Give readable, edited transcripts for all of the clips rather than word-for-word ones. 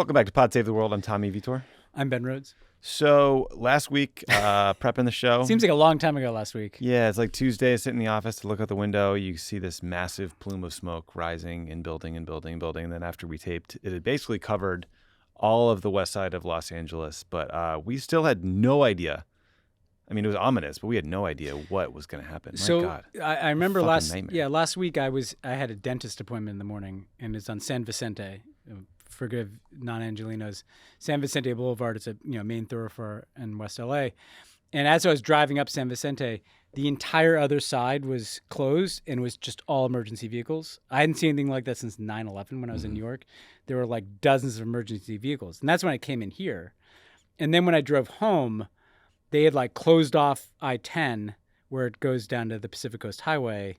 Welcome back to Pod Save the World. I'm Tommy Vitor. I'm Ben Rhodes. So last week, prepping the show. Seems like a long time ago last week. Yeah, it's like Tuesday. I sit in the office to look out the window. You see this massive plume of smoke rising and building and building and building. And then after we taped, it had basically covered all of the west side of Los Angeles. But we still had no idea. I mean, it was ominous, but we had no idea what was going to happen. My God. I remember last week I had a dentist appointment in the morning, and it's on San Vicente. Forgive non-Angelinos. San Vicente Boulevard. It's a main thoroughfare in West LA. And as I was driving up San Vicente, the entire other side was closed and was just all emergency vehicles. I hadn't seen anything like that since 9/11 when I was in New York. There were like dozens of emergency vehicles. And that's when I came in here. And then when I drove home, they had like closed off I-10 where it goes down to the Pacific Coast Highway.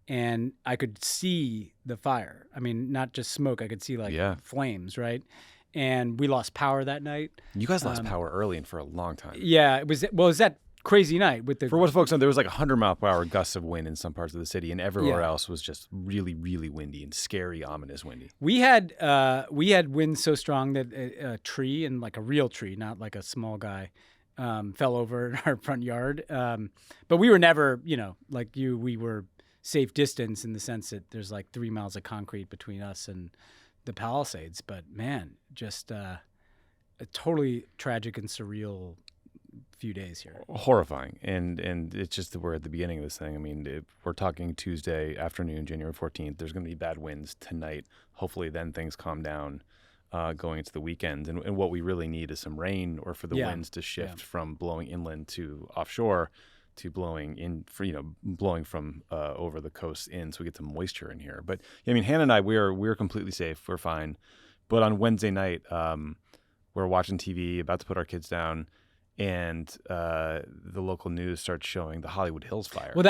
And I could see the fire. I mean, not just smoke. I could see flames, right? And we lost power that night. You guys lost power early and for a long time. Yeah, it was that crazy night with the. For what folks know, there was like 100-mile-per-hour gusts of wind in some parts of the city, and everywhere else was just really, really windy and scary, ominous windy. We had winds so strong that a tree, and like a real tree, not like a small guy, fell over in our front yard. But we were never, like you, we were safe distance in the sense that there's like 3 miles of concrete between us and the Palisades. But man, just a totally tragic and surreal few days here. Horrifying. And it's just that we're at the beginning of this thing. I mean, we're talking Tuesday afternoon, January 14th. There's going to be bad winds tonight. Hopefully then things calm down going into the weekend. And what we really need is some rain, or for the winds to shift from blowing inland to offshore to blowing from over the coast in, so we get some moisture in here. But I mean, Hannah and I, we're completely safe. We're fine. But on Wednesday night, we're watching TV, about to put our kids down, and the local news starts showing the Hollywood Hills fire. Well,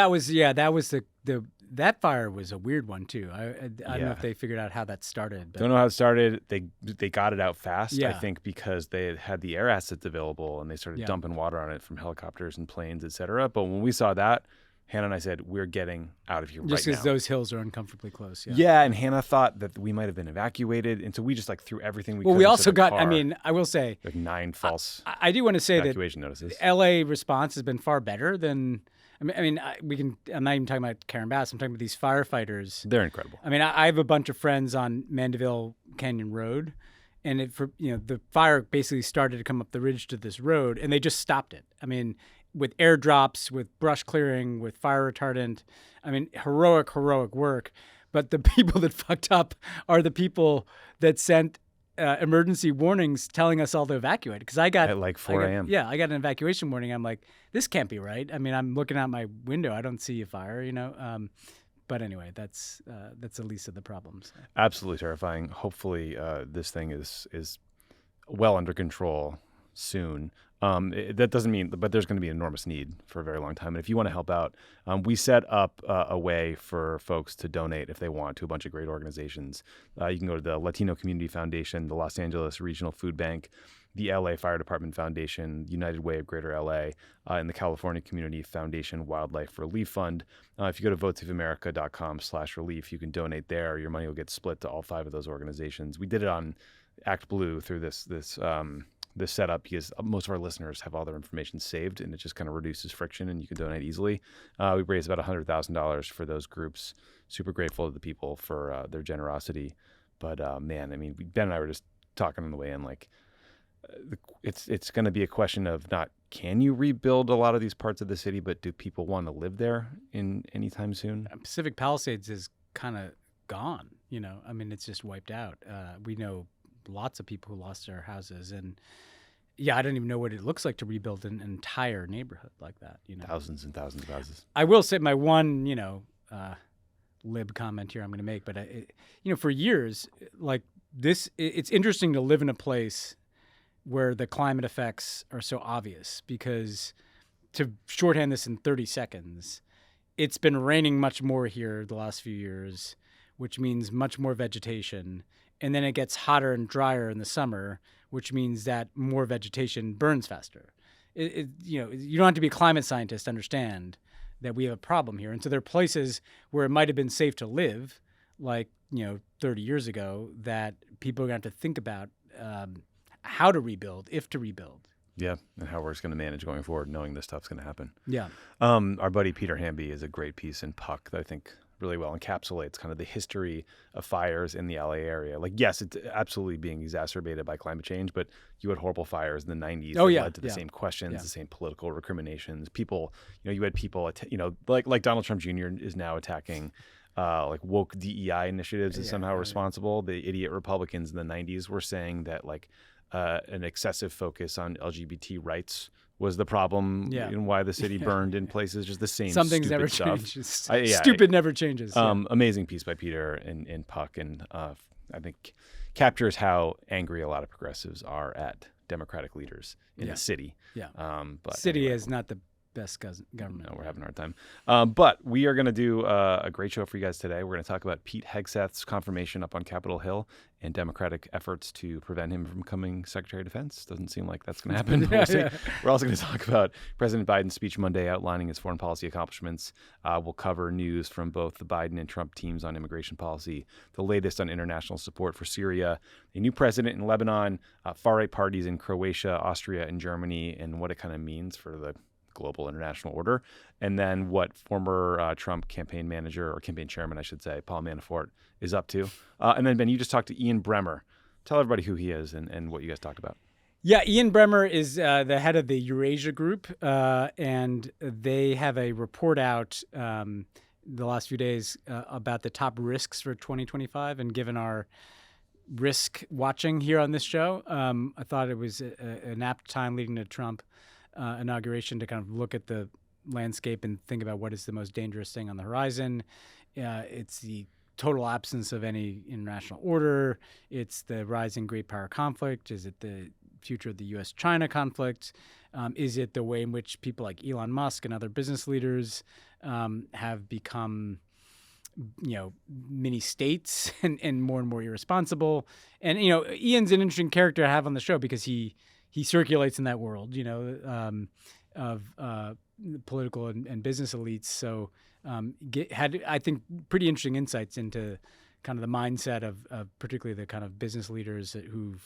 that fire was a weird one too. I don't know if they figured out how that started. But. Don't know how it started. They got it out fast, I think, because they had the air assets available, and they started dumping water on it from helicopters and planes, et cetera. But when we saw that, Hannah and I said, we're getting out of here right now. Just because those hills are uncomfortably close. Yeah, and Hannah thought that we might have been evacuated, and so we just threw everything we could. Well, we also got, car. I mean, I will say. Like 9 false I do want to say evacuation notices. The LA response has been far better than, I'm not even talking about Karen Bass, I'm talking about these firefighters. They're incredible. I mean, I have a bunch of friends on Mandeville Canyon Road, and the fire basically started to come up the ridge to this road, and they just stopped it. I mean, with airdrops, with brush clearing, with fire retardant. I mean, heroic work. But the people that fucked up are the people that sent emergency warnings telling us all to evacuate. Because I got at like 4 a.m. I got an evacuation warning. I'm like, this can't be right. I mean, I'm looking out my window. I don't see a fire, But anyway, that's the least of the problems. Absolutely terrifying. Hopefully, this thing is well under control soon. That doesn't mean, but there's going to be an enormous need for a very long time. And if you want to help out, we set up a way for folks to donate if they want to a bunch of great organizations. You can go to the Latino Community Foundation, the Los Angeles Regional Food Bank, the LA Fire Department Foundation, United Way of Greater LA, and the California Community Foundation Wildlife Relief Fund. If you go to votesaveamerica.com/relief, you can donate there. Your money will get split to all 5 of those organizations. We did it on Act Blue through this setup because most of our listeners have all their information saved, and it just kind of reduces friction, and you can donate easily. We raised about $100,000 for those groups. Super grateful to the people for their generosity. But man, I mean, Ben and I were just talking on the way in, like, it's going to be a question of not can you rebuild a lot of these parts of the city, but do people want to live there in anytime soon? Pacific Palisades is kind of gone. I mean, it's just wiped out. We know lots of people who lost their houses, and I don't even know what it looks like to rebuild an entire neighborhood like that. Thousands and thousands of houses. I will say my one, lib comment here I'm going to make, but for years, like this, it's interesting to live in a place where the climate effects are so obvious, because to shorthand this in 30 seconds, it's been raining much more here the last few years, which means much more vegetation. And then it gets hotter and drier in the summer, which means that more vegetation burns faster. You don't have to be a climate scientist to understand that we have a problem here. And so there are places where it might have been safe to live, like 30 years ago, that people are going to have to think about how to rebuild, if to rebuild. Yeah, and how we're just going to manage going forward, knowing this stuff's going to happen. Yeah. Our buddy Peter Hamby is a great piece in Puck that I think really well encapsulates kind of the history of fires in the LA area. Like, yes, it's absolutely being exacerbated by climate change, but you had horrible fires in the 90s that led to the same questions, the same political recriminations. People, you had people, like Donald Trump Jr. is now attacking like woke DEI initiatives is somehow responsible. The idiot Republicans in the 90s were saying that like an excessive focus on LGBT rights was the problem and why the city burned in places. Just the same Some things never stuff. change. Stupid never changes. Amazing piece by Peter in Puck, and I think captures how angry a lot of progressives are at Democratic leaders in the city. Yeah. But city is not the best government. No, we're having a hard time. But we are going to do a great show for you guys today. We're going to talk about Pete Hegseth's confirmation up on Capitol Hill and Democratic efforts to prevent him from becoming Secretary of Defense. Doesn't seem like that's going to happen. We'll see. We're also going to talk about President Biden's speech Monday outlining his foreign policy accomplishments. We'll cover news from both the Biden and Trump teams on immigration policy, the latest on international support for Syria, a new president in Lebanon, far-right parties in Croatia, Austria, and Germany, and what it kind of means for the global international order, and then what former Trump campaign manager, or campaign chairman, I should say, Paul Manafort, is up to. And then, Ben, you just talked to Ian Bremmer. Tell everybody who he is and what you guys talked about. Yeah, Ian Bremmer is the head of the Eurasia Group, and they have a report out the last few days about the top risks for 2025. And given our risk watching here on this show, I thought it was an apt time leading to Trump inauguration to kind of look at the landscape and think about what is the most dangerous thing on the horizon. It's the total absence of any international order. It's the rising great power conflict. Is it the future of the U.S.-China conflict? Is it the way in which people like Elon Musk and other business leaders have become mini states and more irresponsible? And, Ian's an interesting character to have on the show because he circulates in that world, of political and business elites. So had, I think, pretty interesting insights into kind of the mindset of particularly the kind of business leaders who've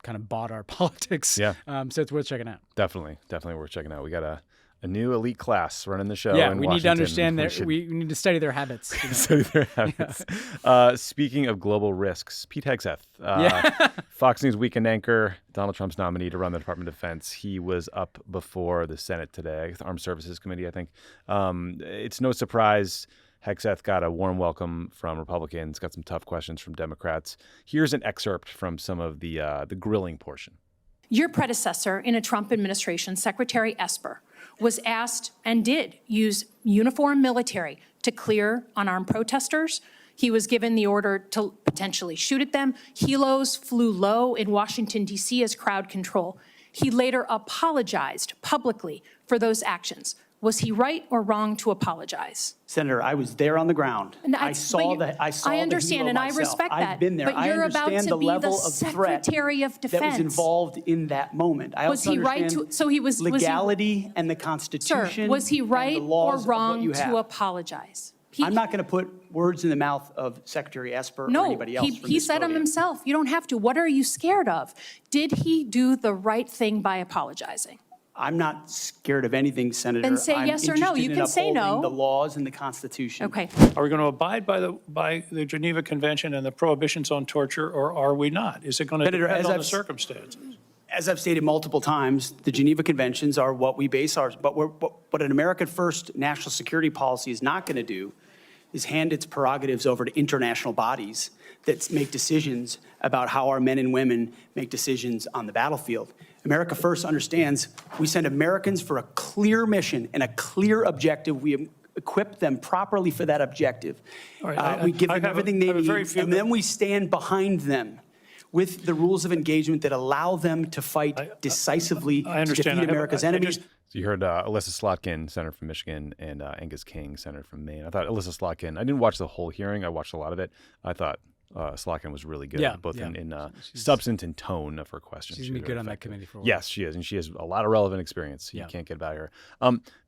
kind of bought our politics. Yeah. So it's worth checking out. Definitely worth checking out. We got a new elite class running the show. Yeah, in we Washington. need to understand we need to study their habits. Study their habits. Speaking of global risks, Pete Hegseth, Fox News weekend anchor, Donald Trump's nominee to run the Department of Defense. He was up before the Senate today, the Armed Services Committee, I think. It's no surprise Hegseth got a warm welcome from Republicans, got some tough questions from Democrats. Here's an excerpt from some of the grilling portion. Your predecessor in a Trump administration, Secretary Esper, was asked and did use uniformed military to clear unarmed protesters. He was given the order to potentially shoot at them. Helos flew low in Washington, D.C. as crowd control. He later apologized publicly for those actions. Was he right or wrong to apologize? Senator, I was there on the ground. I understand, and I respect that. I've been there. But you're about to be the Secretary of Defense that was involved in that moment. I was he right to? So he was legality and the Constitution. Sir, was he right or wrong to apologize? I'm not going to put words in the mouth of Secretary Esper or anybody else. He said them himself. You don't have to. What are you scared of? Did he do the right thing by apologizing? I'm not scared of anything, Senator. Then say yes or no. You can say no. The laws and the Constitution. Okay. Are we going to abide by the Geneva Convention and the prohibitions on torture, or are we not? Is it going to depend on the circumstances? As I've stated multiple times, the Geneva Conventions are what we base ours. But what an American first national security policy is not going to do is hand its prerogatives over to international bodies that make decisions about how our men and women make decisions on the battlefield. America First understands we send Americans for a clear mission and a clear objective. We equip them properly for that objective. Right, we give them everything they need, and then we stand behind them with the rules of engagement that allow them to fight decisively to defeat America's enemies. So you heard Alyssa Slotkin, Senator from Michigan, and Angus King, Senator from Maine. I thought Alyssa Slotkin, I didn't watch the whole hearing. I watched a lot of it. I thought Slotkin was really good, both in substance and tone of her questions. She's been good on that committee for a while. Yes, she is, and she has a lot of relevant experience. So you can't get by her.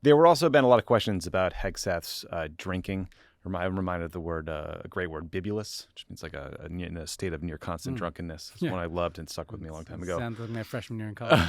There were also been a lot of questions about Hegseth's drinking. I'm reminded of the word, a great word, bibulous, which means like in a state of near constant drunkenness. It's one I loved and stuck with me a long time ago. Sounds like my freshman year in college.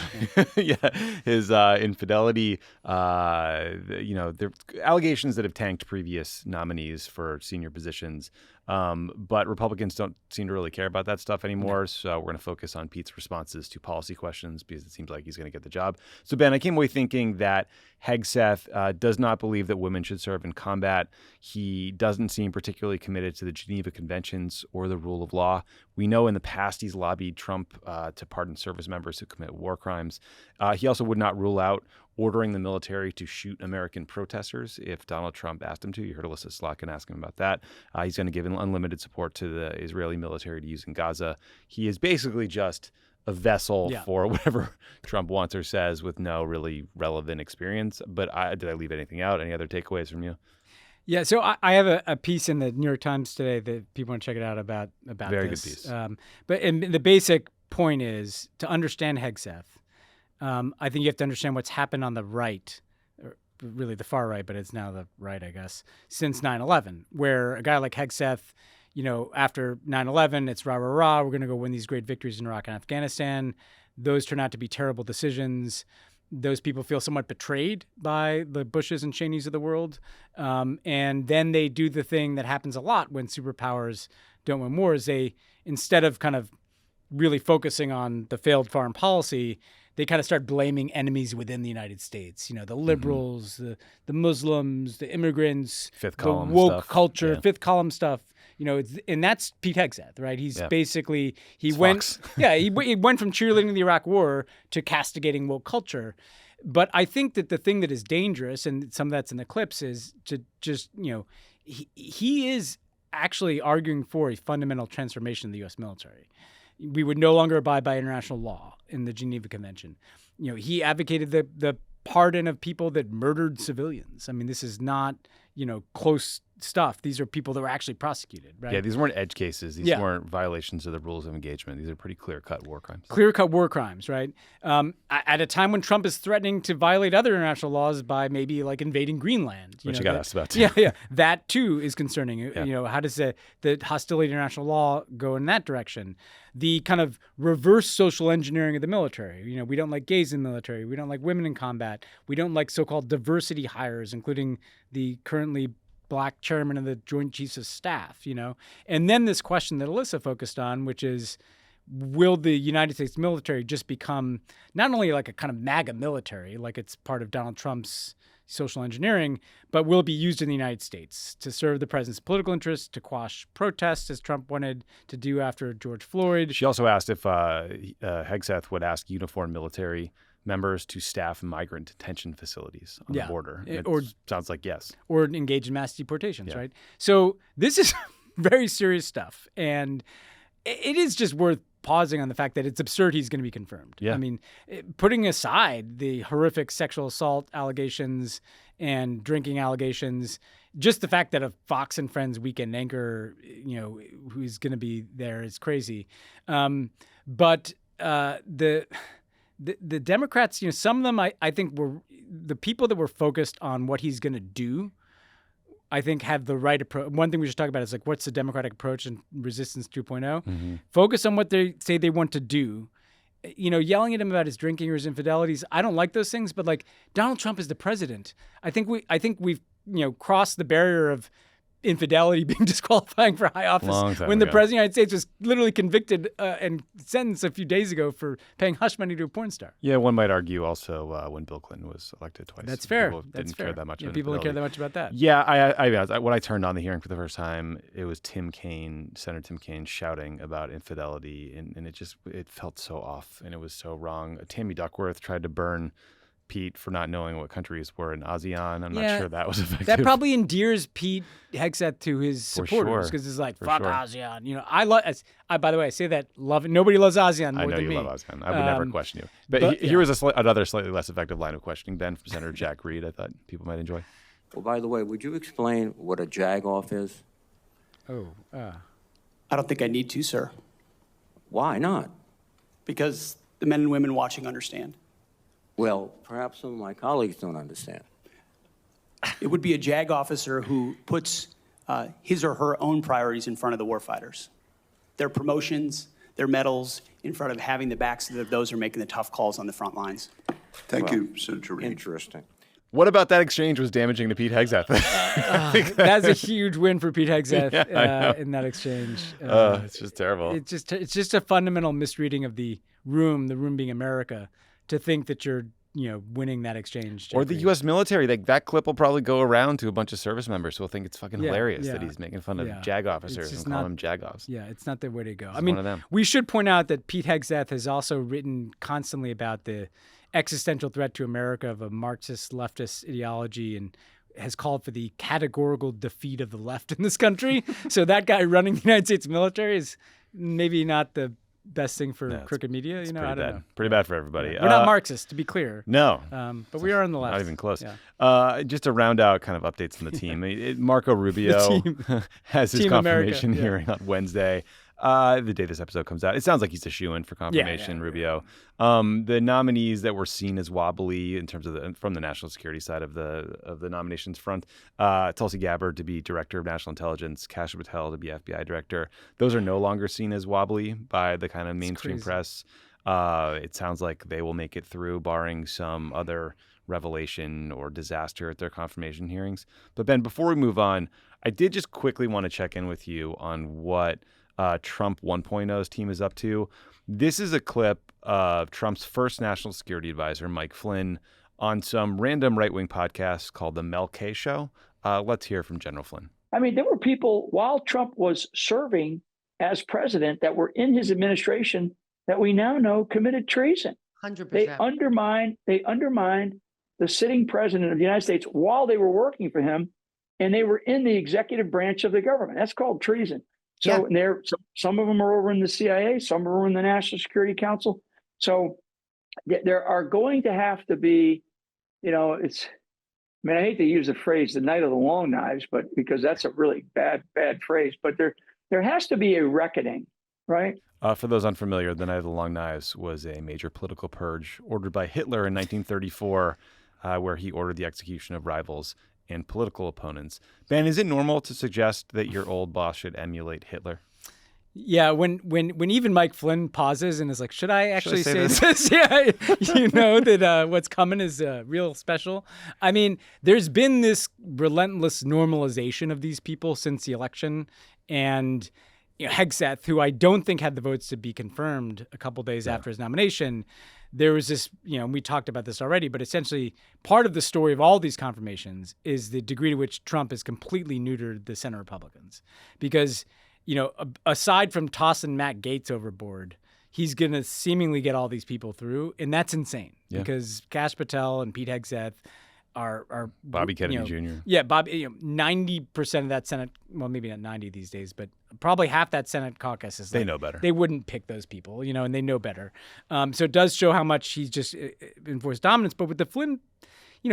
Yeah, his infidelity, the allegations that have tanked previous nominees for senior positions. But Republicans don't seem to really care about that stuff anymore. So we're going to focus on Pete's responses to policy questions because it seems like he's going to get the job. So, Ben, I came away thinking that Hegseth does not believe that women should serve in combat. He doesn't seem particularly committed to the Geneva Conventions or the rule of law. We know in the past he's lobbied Trump to pardon service members who commit war crimes. He also would not rule out ordering the military to shoot American protesters if Donald Trump asked him to. You heard Alyssa Slotkin ask him about that. He's going to give unlimited support to the Israeli military to use in Gaza. He is basically just a vessel for whatever Trump wants or says with no really relevant experience. But did I leave anything out? Any other takeaways from you? Yeah, so I have a piece in the New York Times today that people want to check it out about Very this. Good piece. But the basic point is to understand Hegseth. I think you have to understand what's happened on the right, or really the far right, but it's now the right, I guess, since 9/11, where a guy like Hegseth, after 9/11, it's rah, rah, rah, we're going to go win these great victories in Iraq and Afghanistan. Those turn out to be terrible decisions. Those people feel somewhat betrayed by the Bushes and Cheneys of the world. And then they do the thing that happens a lot when superpowers don't win wars. They, instead of kind of really focusing on the failed foreign policy, they kind of start blaming enemies within the United States. The liberals, the Muslims, the immigrants, Fifth column the woke stuff. culture, fifth column stuff. And that's Pete Hegseth, right? He's basically he went from cheerleading the Iraq War to castigating woke culture. But I think that the thing that is dangerous, and some of that's in the clips, is to just he is actually arguing for a fundamental transformation of the U.S. military. We would no longer abide by international law in the Geneva Convention. He advocated the pardon of people that murdered civilians. I mean, this is not, close stuff. These are people that were actually prosecuted, right? Yeah, these weren't edge cases. These weren't violations of the rules of engagement. These are pretty clear-cut war crimes. Clear-cut war crimes, right? At a time when Trump is threatening to violate other international laws by maybe like invading Greenland. Which you got asked about too. Yeah. That too is concerning. Yeah. How does the hostility to international law go in that direction? The kind of reverse social engineering of the military. We don't like gays in the military. We don't like women in combat. We don't like so-called diversity hires, including the currently Black chairman of the Joint Chiefs of Staff, And then this question that Alyssa focused on, which is, will the United States military just become not only like a kind of MAGA military, like it's part of Donald Trump's social engineering, but will it be used in the United States to serve the president's political interests, to quash protests, as Trump wanted to do after George Floyd? She also asked if Hegseth would ask uniformed military members to staff migrant detention facilities on the border. Or sounds like yes. Or engage in mass deportations, right? So this is very serious stuff. And it is just worth pausing on the fact that it's absurd he's going to be confirmed. Yeah. I mean, putting aside the horrific sexual assault allegations and drinking allegations, just the fact that a Fox and Friends weekend anchor, who's going to be there is crazy. But the Democrats, some of them, I think, were the people that were focused on what he's going to do, I think, have the right approach. One thing we should talk about is like, what's the Democratic approach in Resistance 2.0? Mm-hmm. Focus on what they say they want to do. Yelling at him about his drinking or his infidelities, I don't like those things. But like, Donald Trump is the president. I think we've crossed the barrier of infidelity being disqualifying for high office when the president of the United States was literally convicted and sentenced a few days ago for paying hush money to a porn star. Yeah, one might argue also when Bill Clinton was elected twice. That's fair. People didn't care that much. People didn't care that much about that. Yeah, when I turned on the hearing for the first time, it was Senator Tim Kaine shouting about infidelity, and it felt so off, and it was so wrong. Tammy Duckworth tried to burn Pete for not knowing what countries were in ASEAN. I'm not sure that was effective. That probably endears Pete Hegseth to his supporters because it's like, fuck ASEAN. By the way, I say that nobody loves ASEAN more than me. I know you love ASEAN. I would never question you. But here was another slightly less effective line of questioning, Ben, from Senator Jack Reed. I thought people might enjoy. Well, by the way, would you explain what a jag-off is? I don't think I need to, sir. Why not? Because the men and women watching understand. Well, perhaps some of my colleagues don't understand. It would be a JAG officer who puts his or her own priorities in front of the warfighters. Their promotions, their medals, in front of having the backs of those who are making the tough calls on the front lines. Thank you, Senator Reid. Interesting. What about that exchange was damaging to Pete Hegseth? That's a huge win for Pete Hegseth in that exchange. It's just terrible. It's just a fundamental misreading of the room being America, to think that you're winning that exchange. Or the U.S. military. That clip will probably go around to a bunch of service members who will think it's fucking hilarious that he's making fun of JAG officers and calling them JAG-offs. Yeah, it's not the way to go. He's one of them. We should point out that Pete Hegseth has also written constantly about the existential threat to America of a Marxist leftist ideology, and has called for the categorical defeat of the left in this country. So that guy running the United States military is maybe not the best thing for crooked media. I don't know. Pretty bad for everybody. We're not Marxists, to be clear. No. But we are on the left. Not even close. Yeah. Just to round out kind of updates on the team. Marco Rubio has his Team confirmation America, hearing on Wednesday. The day this episode comes out. It sounds like he's a shoo-in for confirmation, Rubio. The nominees that were seen as wobbly in terms of from the national security side of the nominations front, Tulsi Gabbard to be Director of National Intelligence, Kasia Patel to be FBI Director. Those are no longer seen as wobbly by the kind of mainstream press. It sounds like they will make it through, barring some other revelation or disaster at their confirmation hearings. But Ben, before we move on, I did just quickly want to check in with you on what Trump 1.0's team is up to. This is a clip of Trump's first national security advisor, Mike Flynn, on some random right-wing podcast called The Mel K Show. Let's hear from General Flynn. I mean, there were people while Trump was serving as president that were in his administration that we now know committed treason. 100%. They undermined the sitting president of the United States while they were working for him, and they were in the executive branch of the government. That's called treason. So some of them are over in the CIA, some are in the National Security Council. So there are going to have to be, I hate to use the phrase "the night of the long knives," but because that's a really bad phrase. But there has to be a reckoning, right? For those unfamiliar, the Night of the Long Knives was a major political purge ordered by Hitler in 1934, where he ordered the execution of rivals and political opponents. Ben, is it normal to suggest that your old boss should emulate Hitler? Yeah, when even Mike Flynn pauses and is like, should I actually say this? Yeah, that what's coming is real special. I mean, there's been this relentless normalization of these people since the election. And Hegseth, who I don't think had the votes to be confirmed a couple days after his nomination, there was this, we talked about this already, but essentially part of the story of all these confirmations is the degree to which Trump has completely neutered the Senate Republicans. Because, aside from tossing Matt Gaetz overboard, he's going to seemingly get all these people through. And that's insane because Kasia Patel and Pete Hegseth are Bobby Kennedy Jr. Yeah, Bobby. 90% of that Senate, well, maybe not 90 these days, but probably half that Senate caucus is. They know better. They wouldn't pick those people, and they know better. So it does show how much he's just enforced dominance. But with the Flynn,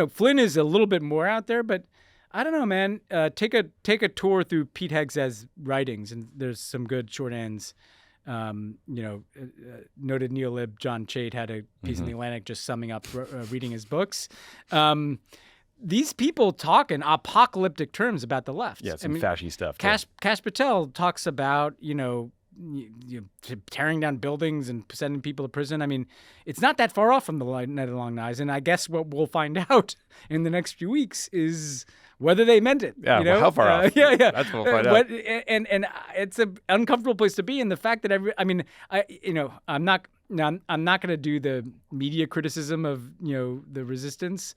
Flynn is a little bit more out there. But I don't know, man. Take a tour through Pete Hegseth's writings, and there's some good shorthands. Noted neolib John Chait had a piece in the Atlantic just summing up reading his books. These people talk in apocalyptic terms about the left. Yeah, some fashy stuff. Kasia Patel talks about, tearing down buildings and sending people to prison. I mean, it's not that far off from the Night of the Long Knives. And I guess what we'll find out in the next few weeks is whether they meant it. Yeah, well, how far off? Yeah. That's what we'll find out. And it's an uncomfortable place to be. And the fact that I'm not going to do the media criticism of the resistance.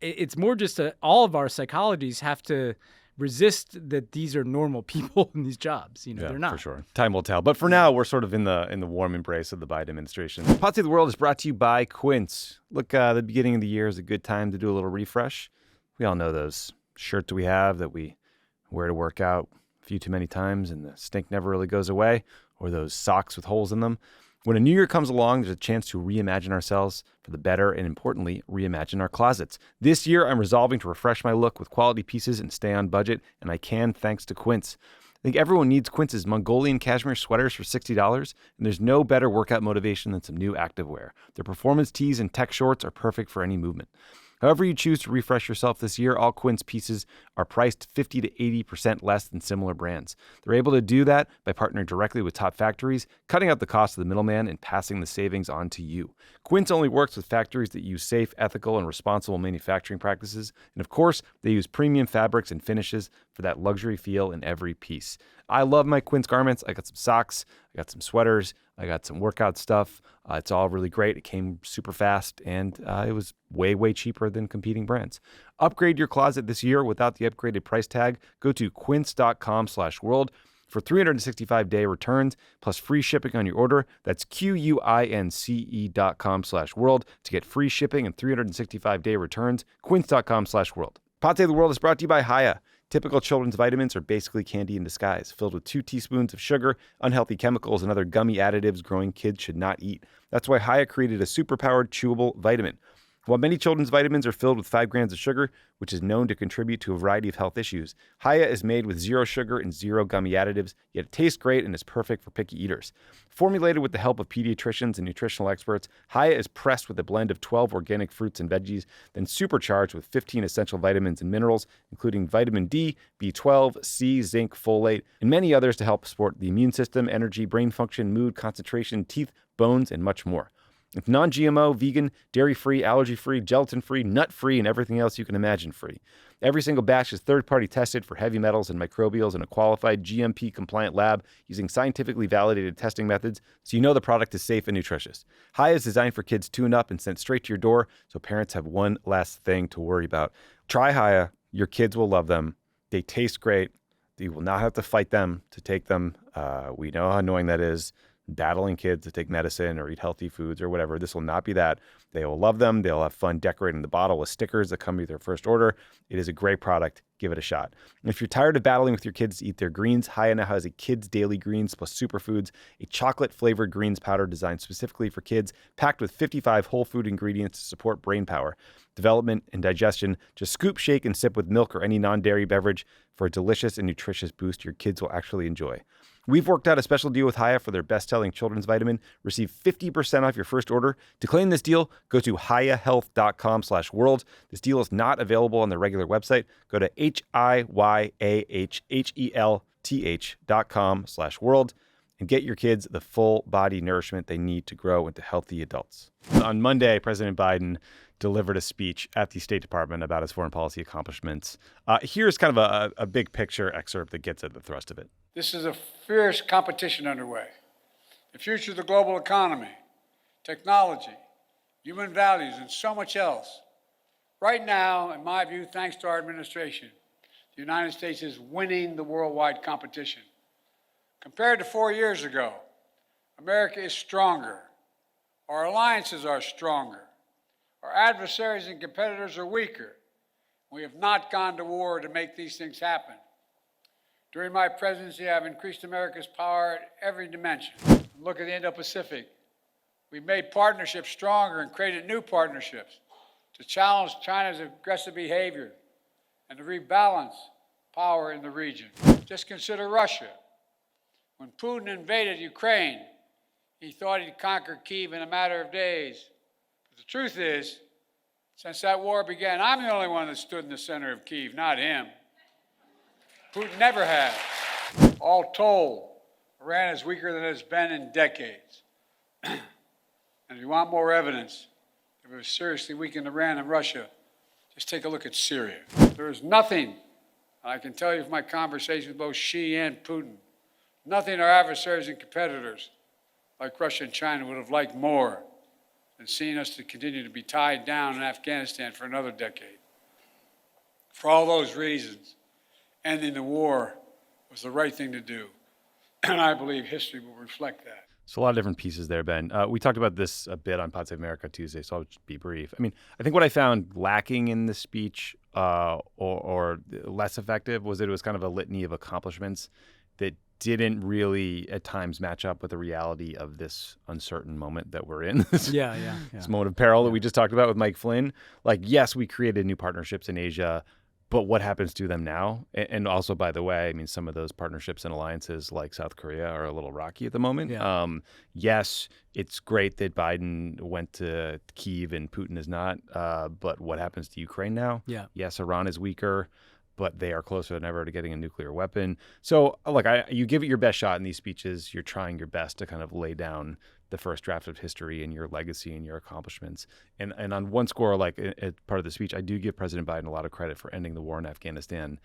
It's more just all of our psychologies have to resist that these are normal people in these jobs. They're not. For sure. Time will tell. But for now, we're sort of in the warm embrace of the Biden administration. Pod Save the World is brought to you by Quince. Look, the beginning of the year is a good time to do a little refresh. We all know those shirts we have that we wear to work out a few too many times and the stink never really goes away, or those socks with holes in them. When a new year comes along, there's a chance to reimagine ourselves for the better and, importantly, reimagine our closets. This year, I'm resolving to refresh my look with quality pieces and stay on budget, and I can thanks to Quince. I think everyone needs Quince's Mongolian cashmere sweaters for $60, and there's no better workout motivation than some new activewear. Their performance tees and tech shorts are perfect for any movement. However you choose to refresh yourself this year, all Quince pieces are priced 50 to 80% less than similar brands. They're able to do that by partnering directly with top factories, cutting out the cost of the middleman, and passing the savings on to you. Quince only works with factories that use safe, ethical, and responsible manufacturing practices. And of course, they use premium fabrics and finishes for that luxury feel in every piece. I love my Quince garments. I got some socks, I got some sweaters, I got some workout stuff. It's all really great. It came super fast, and it was way, way cheaper than competing brands. Upgrade your closet this year without the upgraded price tag. Go to quince.com/world for 365-day returns plus free shipping on your order. That's QUINCE.com/world to get free shipping and 365-day returns. Quince.com/world. Pate of the World is brought to you by Haya. Typical children's vitamins are basically candy in disguise, filled with 2 teaspoons of sugar, unhealthy chemicals, and other gummy additives growing kids should not eat. That's why Haya created a superpowered chewable vitamin. While many children's vitamins are filled with 5 grams of sugar, which is known to contribute to a variety of health issues, Haya is made with 0 sugar and 0 gummy additives, yet it tastes great and is perfect for picky eaters. Formulated with the help of pediatricians and nutritional experts, Haya is pressed with a blend of 12 organic fruits and veggies, then supercharged with 15 essential vitamins and minerals, including vitamin D, B12, C, zinc, folate, and many others to help support the immune system, energy, brain function, mood, concentration, teeth, bones, and much more. It's non-GMO, vegan, dairy-free, allergy-free, gelatin-free, nut-free, and everything else you can imagine free. Every single batch is third-party tested for heavy metals and microbials in a qualified GMP-compliant lab using scientifically validated testing methods, so you know the product is safe and nutritious. Haya is designed for kids tuned up and sent straight to your door, so parents have one less thing to worry about. Try Haya. Your kids will love them. They taste great. You will not have to fight them to take them. We know how annoying that is. Battling kids to take medicine or eat healthy foods or whatever. This will not be that. They will love them. They'll have fun decorating the bottle with stickers that come with their first order. It is a great product. Give it a shot. And if you're tired of battling with your kids to eat their greens, Haya now has a Kids Daily Greens plus Superfoods, a chocolate-flavored greens powder designed specifically for kids, packed with 55 whole food ingredients to support brain power, development, and digestion. Just scoop, shake, and sip with milk or any non-dairy beverage for a delicious and nutritious boost your kids will actually enjoy. We've worked out a special deal with Haya for their best-selling children's vitamin. Receive 50% off your first order. To claim this deal, go to hayahealth.com/world. This deal is not available on the regular website. Go to HIYAHHELTH.com/world and get your kids the full body nourishment they need to grow into healthy adults. On Monday, President Biden delivered a speech at the State Department about his foreign policy accomplishments. Here's kind of a big picture excerpt that gets at the thrust of it. This is a fierce competition underway. The future of the global economy, technology, human values, and so much else. Right now, in my view, thanks to our administration, the United States is winning the worldwide competition. Compared to 4 years ago, America is stronger. Our alliances are stronger. Our adversaries and competitors are weaker. We have not gone to war to make these things happen. During my presidency, I've increased America's power at every dimension. Look at the Indo-Pacific. We've made partnerships stronger and created new partnerships to challenge China's aggressive behavior and to rebalance power in the region. Just consider Russia. When Putin invaded Ukraine, he thought he'd conquer Kyiv in a matter of days. But the truth is, since that war began, I'm the only one that stood in the center of Kyiv, not him. Putin never has. All told, Iran is weaker than it's been in decades. And if you want more evidence that we've seriously weakened Iran and Russia, just take a look at Syria. There is nothing, I can tell you from my conversations with both Xi and Putin, nothing our adversaries and competitors like Russia and China would have liked more than seeing us to continue to be tied down in Afghanistan for another decade. For all those reasons, ending the war was the right thing to do. And I believe history will reflect that. So a lot of different pieces there, Ben. We talked about this a bit on Pod Save America Tuesday, so I'll just be brief. I mean, I think what I found lacking in the speech or less effective was that it was kind of a litany of accomplishments that didn't really at times match up with the reality of this uncertain moment that we're in. This moment of peril that we just talked about with Mike Flynn. Like, yes, we created new partnerships in Asia. But what happens to them now? And also, by the way, I mean, some of those partnerships and alliances like South Korea are a little rocky at the moment. Yeah. Yes, it's great that Biden went to Kyiv and Putin is not. But what happens to Ukraine now? Yeah. Yes, Iran is weaker, but they are closer than ever to getting a nuclear weapon. So, look, you give it your best shot in these speeches. You're trying your best to kind of lay down the first draft of history and your legacy and your accomplishments. And on one score, like part of the speech, I do give President Biden a lot of credit for ending the war in Afghanistan.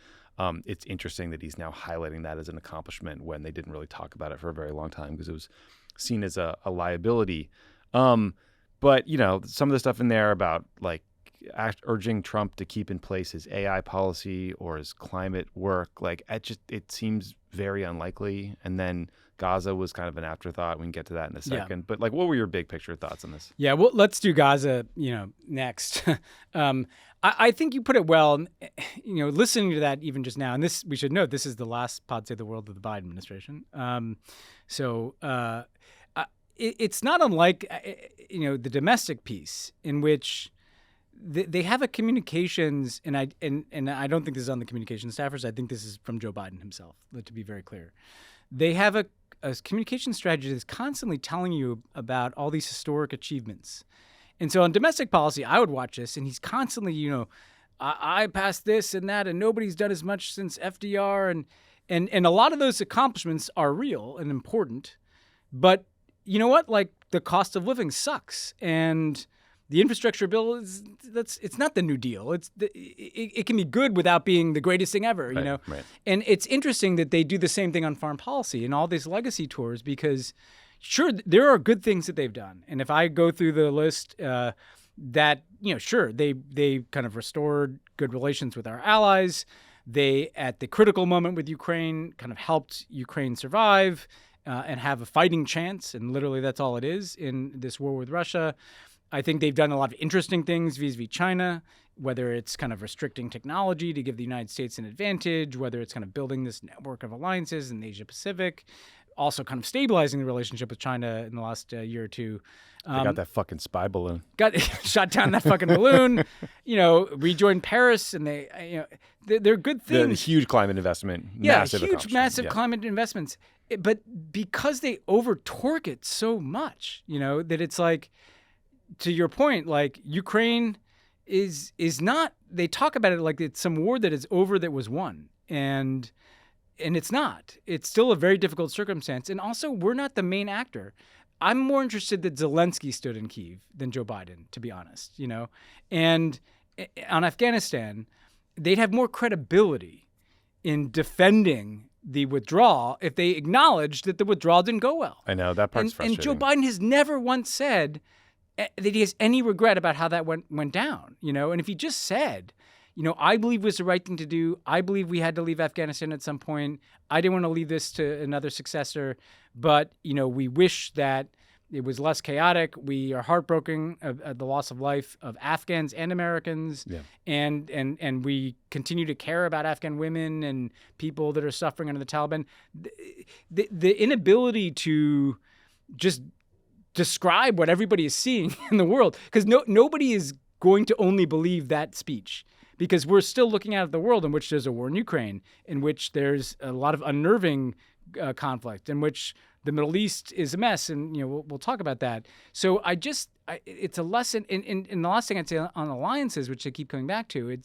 It's interesting that he's now highlighting that as an accomplishment when they didn't really talk about it for a very long time because it was seen as a liability. But, you know, some of the stuff in there about like urging Trump to keep in place his AI policy or his climate work, like it seems very unlikely. And then Gaza was kind of an afterthought. We can get to that in a second. Yeah. But like, what were your big picture thoughts on this? Yeah, well, let's do Gaza, next. I think you put it well, listening to that even just now, and this, we should note, this is the last Pod Save the World of the Biden administration. It's not unlike, the domestic piece in which they have a communications, and I don't think this is on the communications staffers. I think this is from Joe Biden himself, to be very clear. They have a communication strategy that's constantly telling you about all these historic achievements. And so on domestic policy, I would watch this, and he's constantly, I passed this and that, and nobody's done as much since FDR. And a lot of those accomplishments are real and important. But you know what? Like, the cost of living sucks. And the infrastructure bill it's not the New Deal. It can be good without being the greatest thing ever, Right. And it's interesting that they do the same thing on foreign policy and all these legacy tours because, sure, there are good things that they've done. And if I go through the list, sure, they kind of restored good relations with our allies. They, at the critical moment with Ukraine, kind of helped Ukraine survive and have a fighting chance. And literally, that's all it is in this war with Russia. I think they've done a lot of interesting things vis-a-vis China, whether it's kind of restricting technology to give the United States an advantage, whether it's kind of building this network of alliances in the Asia Pacific, also kind of stabilizing the relationship with China in the last year or two. They got that fucking spy balloon. Got shot down that fucking balloon, rejoined Paris, and they're good things. The huge climate investment, massive climate investments. But because they over-torque it so much, that it's like, to your point, like Ukraine is not, they talk about it like it's some war that is over that was won. And it's not. It's still a very difficult circumstance. And also, we're not the main actor. I'm more interested that Zelensky stood in Kyiv than Joe Biden, to be honest, And on Afghanistan, they'd have more credibility in defending the withdrawal if they acknowledged that the withdrawal didn't go well. I know, that part's frustrating. And Joe Biden has never once said that he has any regret about how that went down, And if he just said, I believe it was the right thing to do. I believe we had to leave Afghanistan at some point. I didn't want to leave this to another successor, but, we wish that it was less chaotic. We are heartbroken at the loss of life of Afghans and Americans. Yeah. And we continue to care about Afghan women and people that are suffering under the Taliban. The inability to just describe what everybody is seeing in the world, because nobody is going to only believe that speech, because we're still looking at the world in which there's a war in Ukraine, in which there's a lot of unnerving conflict, in which the Middle East is a mess, and we'll talk about that. So it's a lesson. In the last thing I'd say on alliances, which I keep coming back to,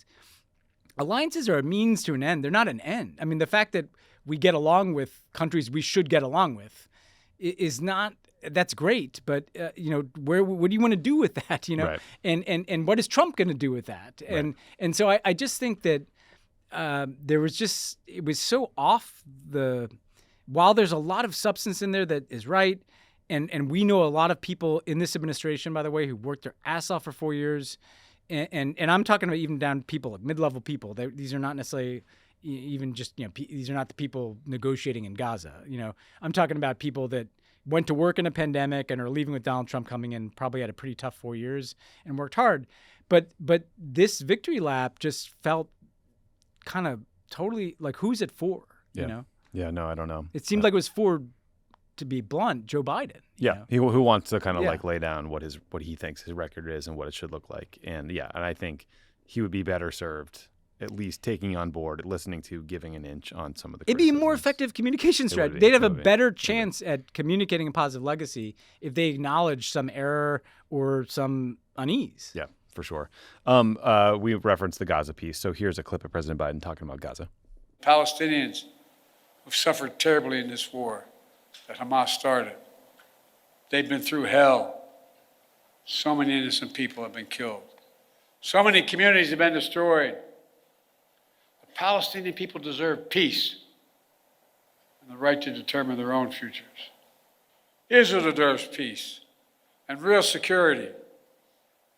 alliances are a means to an end. They're not an end. I mean, the fact that we get along with countries we should get along with is not. That's great, but what do you want to do with that? Right. And what is Trump going to do with that? Right. And so I just think that it was so off the. While there's a lot of substance in there that is right, and we know a lot of people in this administration, by the way, who worked their ass off for 4 years, and I'm talking about even down people, like mid-level people. These are not necessarily even just these are not the people negotiating in Gaza. I'm talking about people that went to work in a pandemic and are leaving with Donald Trump coming in, probably had a pretty tough 4 years and worked hard. But this victory lap just felt kind of totally like, who's it for? Yeah, no, I don't know. It seemed like it was for, to be blunt, Joe Biden. Who wants to kind of like lay down what he thinks his record is and what it should look like. And and I think he would be better served at least taking on board, listening to, giving an inch on some of the. It'd be a more effective communication strategy. They'd have a better chance at communicating a positive legacy if they acknowledge some error or some unease. Yeah, for sure. We referenced the Gaza piece, so here's a clip of President Biden talking about Gaza. Palestinians who've suffered terribly in this war that Hamas started. They've been through hell. So many innocent people have been killed. So many communities have been destroyed. The Palestinian people deserve peace and the right to determine their own futures. Israel deserves peace and real security.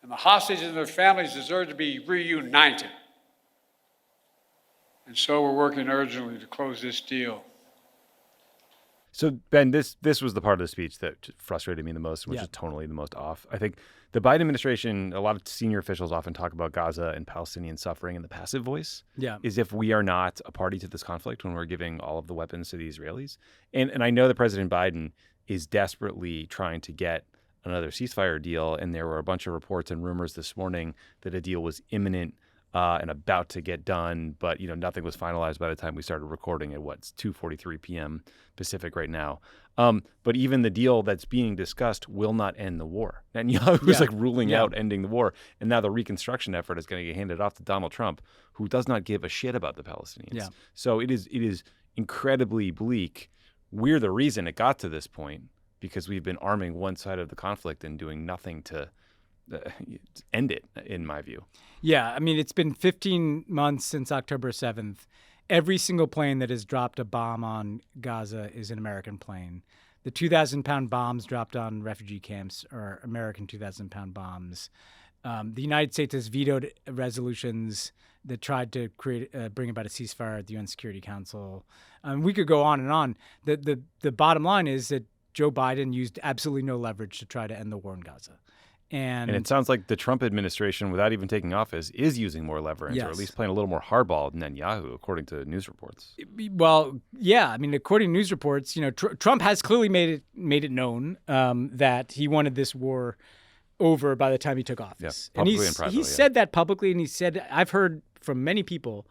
And the hostages and their families deserve to be reunited. And so we're working urgently to close this deal. So, Ben, this was the part of the speech that frustrated me the most, which is tonally the most off. I think the Biden administration, a lot of senior officials often talk about Gaza and Palestinian suffering in the passive voice. Yeah. Is if we are not a party to this conflict when we're giving all of the weapons to the Israelis. And I know that President Biden is desperately trying to get another ceasefire deal, and there were a bunch of reports and rumors this morning that a deal was imminent and about to get done, but nothing was finalized by the time we started recording at 2:43 p.m. Pacific right now. But even the deal that's being discussed will not end the war. Netanyahu was ruling out ending the war, and now the reconstruction effort is going to get handed off to Donald Trump, who does not give a shit about the Palestinians. Yeah. So it is incredibly bleak. We're the reason it got to this point because we've been arming one side of the conflict and doing nothing to end it, in my view. Yeah, I mean, it's been 15 months since October 7th. Every single plane that has dropped a bomb on Gaza is an American plane. The 2,000-pound bombs dropped on refugee camps are American 2,000-pound bombs. The United States has vetoed resolutions that tried to bring about a ceasefire at the UN Security Council. We could go on and on. The bottom line is that Joe Biden used absolutely no leverage to try to end the war in Gaza. And it sounds like the Trump administration, without even taking office, is using more leverage, or at least playing a little more hardball than Netanyahu, according to news reports. Well, yeah, I mean, according to news reports, Trump has clearly made it known that he wanted this war over by the time he took office. Yeah, publicly and privately. He said that publicly, and he said, I've heard from many people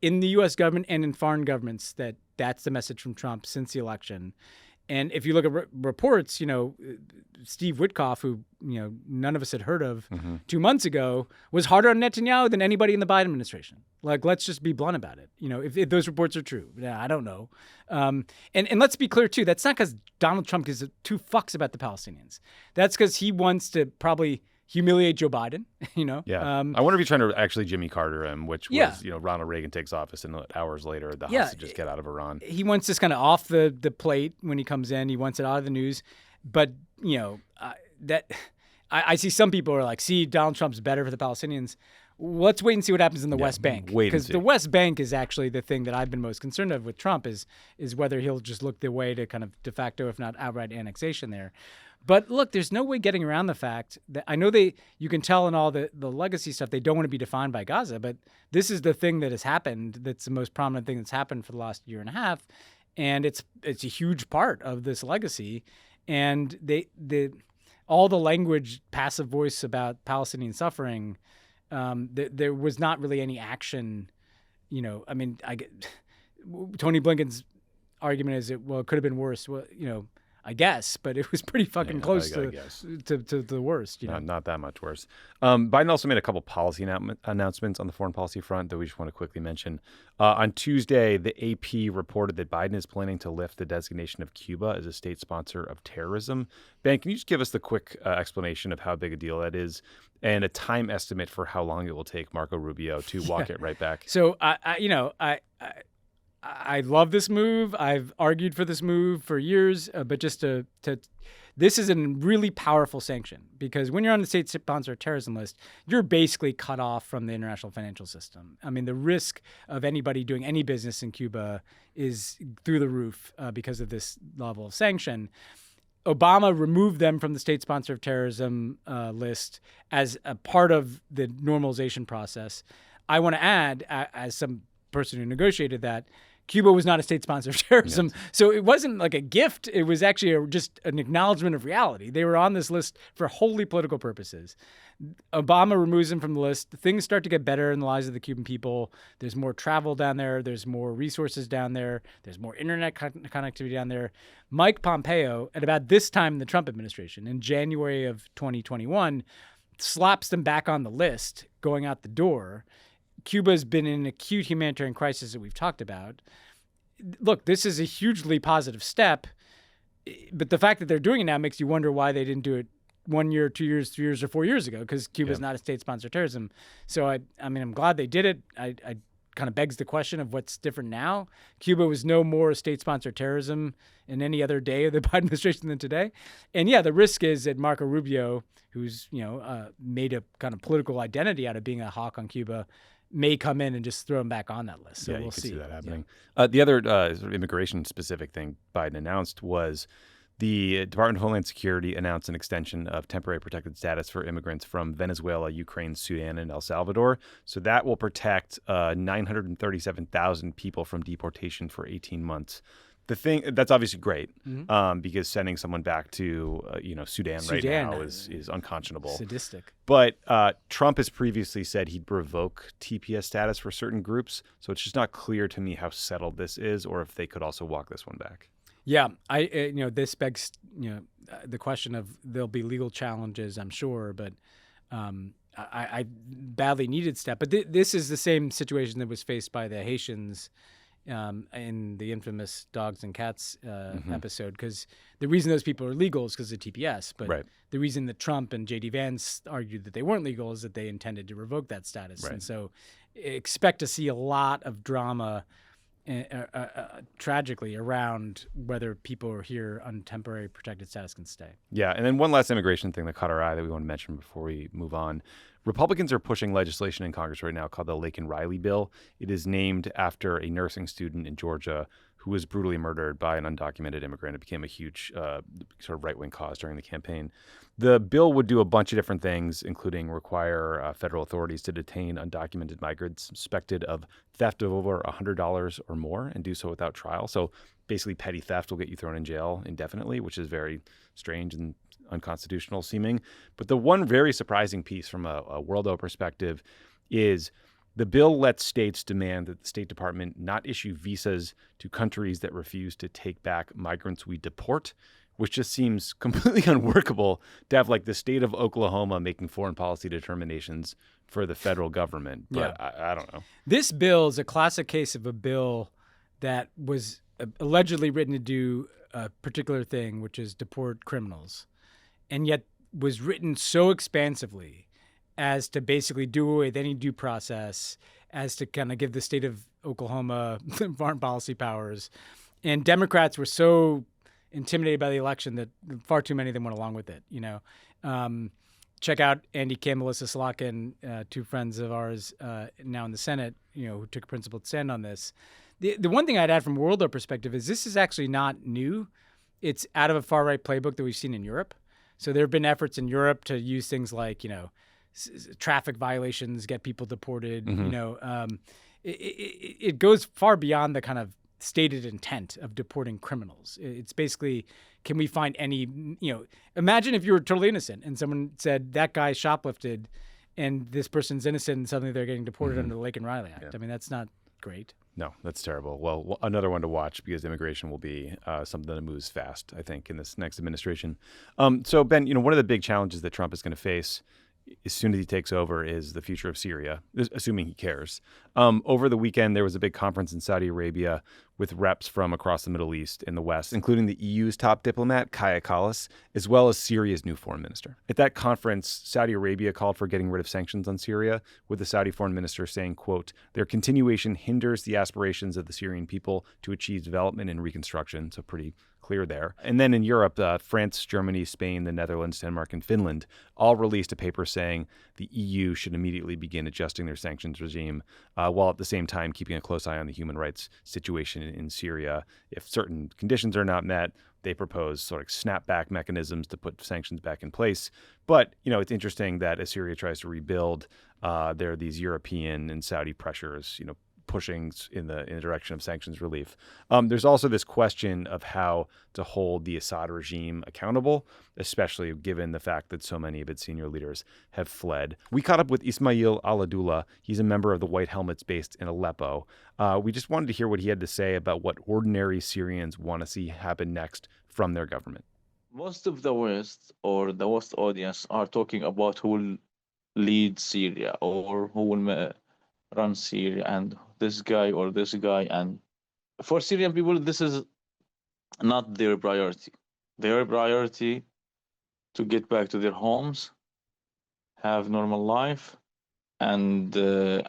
in the U.S. government and in foreign governments that that's the message from Trump since the election. And if you look at reports, Steve Witkoff, who none of us had heard of 2 months ago, was harder on Netanyahu than anybody in the Biden administration. Like, let's just be blunt about it. If those reports are true, I don't know. And let's be clear too. That's not because Donald Trump gives two fucks about the Palestinians. That's because he wants to probably humiliate Joe Biden. Yeah. I wonder if he's trying to actually Jimmy Carter him, which was Ronald Reagan takes office and hours later the hostages get out of Iran. He wants this kind of off the plate when he comes in. He wants it out of the news. But I see some people are like, see, Donald Trump's better for the Palestinians. Let's wait and see what happens in the West Bank. Because the West Bank is actually the thing that I've been most concerned of with Trump is whether he'll just look the way to kind of de facto, if not outright annexation there. But look, there's no way getting around the fact that I know you can tell in all the legacy stuff, they don't want to be defined by Gaza, but this is the thing that has happened. That's the most prominent thing that's happened for the last year and a half. And it's a huge part of this legacy. And all the language, passive voice about Palestinian suffering, there was not really any action. I mean, Tony Blinken's argument is it could have been worse. Well, I guess, but it was pretty fucking close to the worst. Not that much worse. Biden also made a couple policy announcements on the foreign policy front that we just want to quickly mention. On Tuesday, the AP reported that Biden is planning to lift the designation of Cuba as a state sponsor of terrorism. Ben, can you just give us the quick explanation of how big a deal that is and a time estimate for how long it will take Marco Rubio to walk it right back? So, I love this move. I've argued for this move for years, but just this is a really powerful sanction because when you're on the state sponsor terrorism list, you're basically cut off from the international financial system. I mean, the risk of anybody doing any business in Cuba is through the roof because of this level of sanction. Obama removed them from the state sponsor of terrorism list as a part of the normalization process. I want to add, as some person who negotiated that, Cuba was not a state sponsor of terrorism. Yes. So it wasn't like a gift. It was actually just an acknowledgement of reality. They were on this list for wholly political purposes. Obama removes them from the list. Things start to get better in the lives of the Cuban people. There's more travel down there. There's more resources down there. There's more internet connectivity down there. Mike Pompeo, at about this time in the Trump administration, in January of 2021, slaps them back on the list, going out the door. Cuba's been in an acute humanitarian crisis that we've talked about. Look, this is a hugely positive step, but the fact that they're doing it now makes you wonder why they didn't do it 1 year, 2 years, 3 years, or 4 years ago, because Cuba's not a state sponsor of terrorism. So I mean, I'm glad they did it. I kind of begs the question of what's different now. Cuba was no more a state sponsor of terrorism in any other day of the Biden administration than today. And yeah, the risk is that Marco Rubio, who's made a kind of political identity out of being a hawk on Cuba, may come in and just throw him back on that list. So we'll see. See that happening. Yeah. The other sort of immigration-specific thing Biden announced was the Department of Homeland Security announced an extension of temporary protected status for immigrants from Venezuela, Ukraine, Sudan, and El Salvador. So that will protect 937,000 people from deportation for 18 months. The thing that's obviously great, because sending someone back to Sudan right now is unconscionable, sadistic. But Trump has previously said he'd revoke TPS status for certain groups, so it's just not clear to me how settled this is, or if they could also walk this one back. Yeah, this begs the question of there'll be legal challenges, I'm sure, but I badly needed step. But this is the same situation that was faced by the Haitians in the infamous dogs and cats episode, because the reason those people are legal is because of TPS, but the reason that Trump and J.D. Vance argued that they weren't legal is that they intended to revoke that status. And so expect to see a lot of drama tragically around whether people are here on temporary protected status can stay. Yeah, and then one last immigration thing that caught our eye that we want to mention before we move on. Republicans are pushing legislation in Congress right now called the Laken Riley bill. It is named after a nursing student in Georgia who was brutally murdered by an undocumented immigrant. It became a huge sort of right-wing cause during the campaign. The bill would do a bunch of different things, including require federal authorities to detain undocumented migrants suspected of theft of over $100 or more and do so without trial. So basically petty theft will get you thrown in jail indefinitely, which is very strange and unconstitutional seeming. But the one very surprising piece from a World-O perspective is the bill lets states demand that the State Department not issue visas to countries that refuse to take back migrants we deport, which just seems completely unworkable to have like the state of Oklahoma making foreign policy determinations for the federal government. But I don't know. This bill is a classic case of a bill that was allegedly written to do a particular thing, which is deport criminals, and yet was written so expansively as to basically do away with any due process, as to kind of give the state of Oklahoma foreign policy powers. And Democrats were so intimidated by the election that far too many of them went along with it. Check out Andy Kim, Melissa Slotkin, two friends of ours now in the Senate, who took a principled stand on this. The one thing I'd add from a World-O perspective is this is actually not new. It's out of a far-right playbook that we've seen in Europe. So there have been efforts in Europe to use things like, traffic violations, get people deported. It goes far beyond the kind of stated intent of deporting criminals. It's basically, can we find any, imagine if you were totally innocent and someone said that guy shoplifted and this person's innocent and suddenly they're getting deported under the Laken Riley Act. Yeah. I mean, that's not great. No, that's terrible. Well, another one to watch because immigration will be something that moves fast, I think, in this next administration. So, Ben, one of the big challenges that Trump is going to face as soon as he takes over is the future of Syria, assuming he cares. Over the weekend, there was a big conference in Saudi Arabia with reps from across the Middle East and the West, including the EU's top diplomat, Kaja Kallas, as well as Syria's new foreign minister. At that conference, Saudi Arabia called for getting rid of sanctions on Syria, with the Saudi foreign minister saying, quote, their continuation hinders the aspirations of the Syrian people to achieve development and reconstruction. So pretty clear there. And then in Europe, France, Germany, Spain, the Netherlands, Denmark, and Finland all released a paper saying the EU should immediately begin adjusting their sanctions regime, while at the same time keeping a close eye on the human rights situation in Syria. If certain conditions are not met, they propose sort of snapback mechanisms to put sanctions back in place. But, it's interesting that as Syria tries to rebuild, there are these European and Saudi pressures, pushing in the direction of sanctions relief. There's also this question of how to hold the Assad regime accountable, especially given the fact that so many of its senior leaders have fled. We caught up with Ismail Aladullah. He's a member of the White Helmets based in Aleppo. We just wanted to hear what he had to say about what ordinary Syrians want to see happen next from their government. Most of the West or the West audience are talking about who will lead Syria or who will run Syria, and this guy or this guy. And for Syrian people, this is not their priority. Their priority to get back to their homes, have normal life. And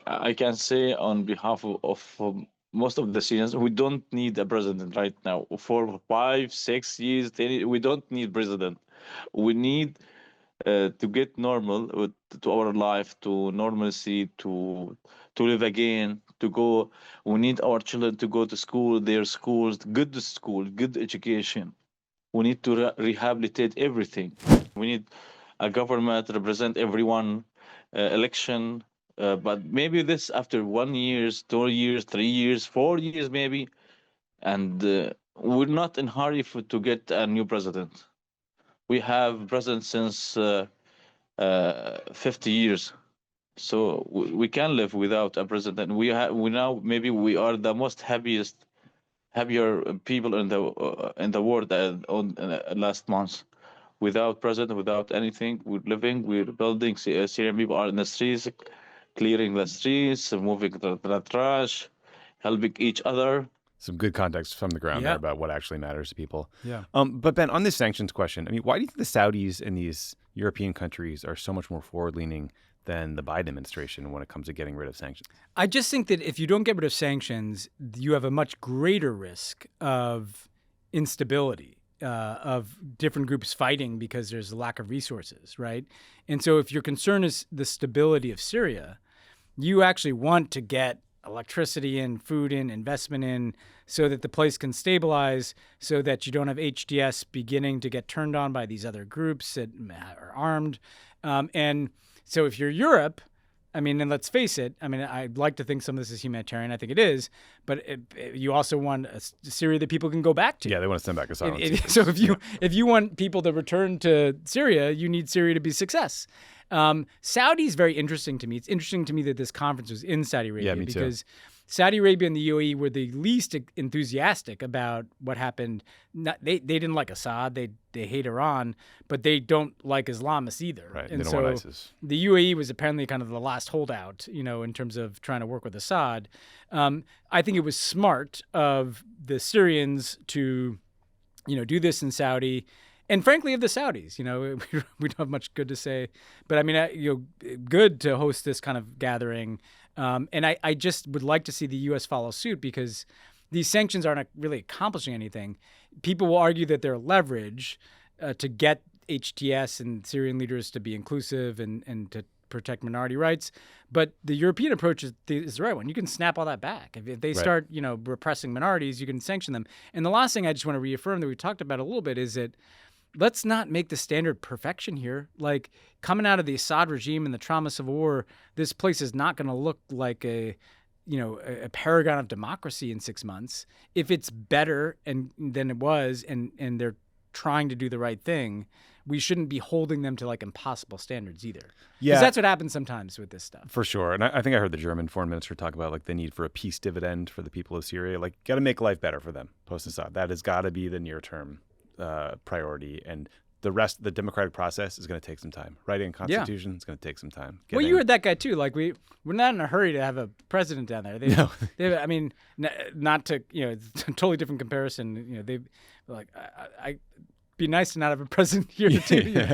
I can say on behalf of most of the Syrians, we don't need a president right now. For 5, 6 years, we don't need president. We need to get normal to our life, to normalcy, to live again, to go. We need our children to go to school, their schools, good school, good education. We need to rehabilitate everything. We need a government to represent everyone, election. But maybe this after 1 year, 2 years, 3 years, 4 years maybe. And we're not in a hurry to get a new president. We have president since 50 years. So we can live without a president. We now maybe we are the most happier people in the world last month. Without president, without anything, we're living, we're building. Syrian people are in the streets, clearing the streets, moving the trash, helping each other. Some good context from the ground there about what actually matters to people. Yeah. But Ben, on this sanctions question, I mean, why do you think the Saudis and these European countries are so much more forward-leaning than the Biden administration when it comes to getting rid of sanctions? I just think that if you don't get rid of sanctions, you have a much greater risk of instability, of different groups fighting because there's a lack of resources, right? And so if your concern is the stability of Syria, you actually want to get electricity in, food in, investment in, so that the place can stabilize, so that you don't have HTS beginning to get turned on by these other groups that are armed. And so if you're Europe, I mean, and let's face it, I mean, I'd like to think some of this is humanitarian. I think it is. But you also want a Syria that people can go back to. Yeah, they want to send back asylum seekers. So if you want people to return to Syria, you need Syria to be a success. Saudi is very interesting to me. It's interesting to me that this conference was in Saudi Arabia because Saudi Arabia and the UAE were the least enthusiastic about what happened. They didn't like Assad. They hate Iran, but they don't like Islamists either. Right. And they don't so want ISIS. The UAE was apparently kind of the last holdout, in terms of trying to work with Assad. I think it was smart of the Syrians to, do this in Saudi. And frankly, of the Saudis, we don't have much good to say, but I mean, good to host this kind of gathering. And I just would like to see the U.S. follow suit because these sanctions aren't really accomplishing anything. People will argue that they're leverage to get HTS and Syrian leaders to be inclusive and to protect minority rights. But the European approach is the right one. You can snap all that back. If they start, repressing minorities, you can sanction them. And the last thing I just want to reaffirm that we talked about a little bit is that let's not make the standard perfection here. Like coming out of the Assad regime and the trauma civil war, this place is not going to look like a paragon of democracy in 6 months. If it's better than it was and they're trying to do the right thing, we shouldn't be holding them to like impossible standards either. Yeah. Because that's what happens sometimes with this stuff. For sure. And I think I heard the German foreign minister talk about like the need for a peace dividend for the people of Syria. Like got to make life better for them post-Assad. That has got to be the near-term priority, and the rest, the democratic process is going to take some time. Writing a constitution is going to take some time. Well, you heard that guy too. Like we're not in a hurry to have a president down there. I mean, not to it's a totally different comparison. They like I be nice to not have a president here too.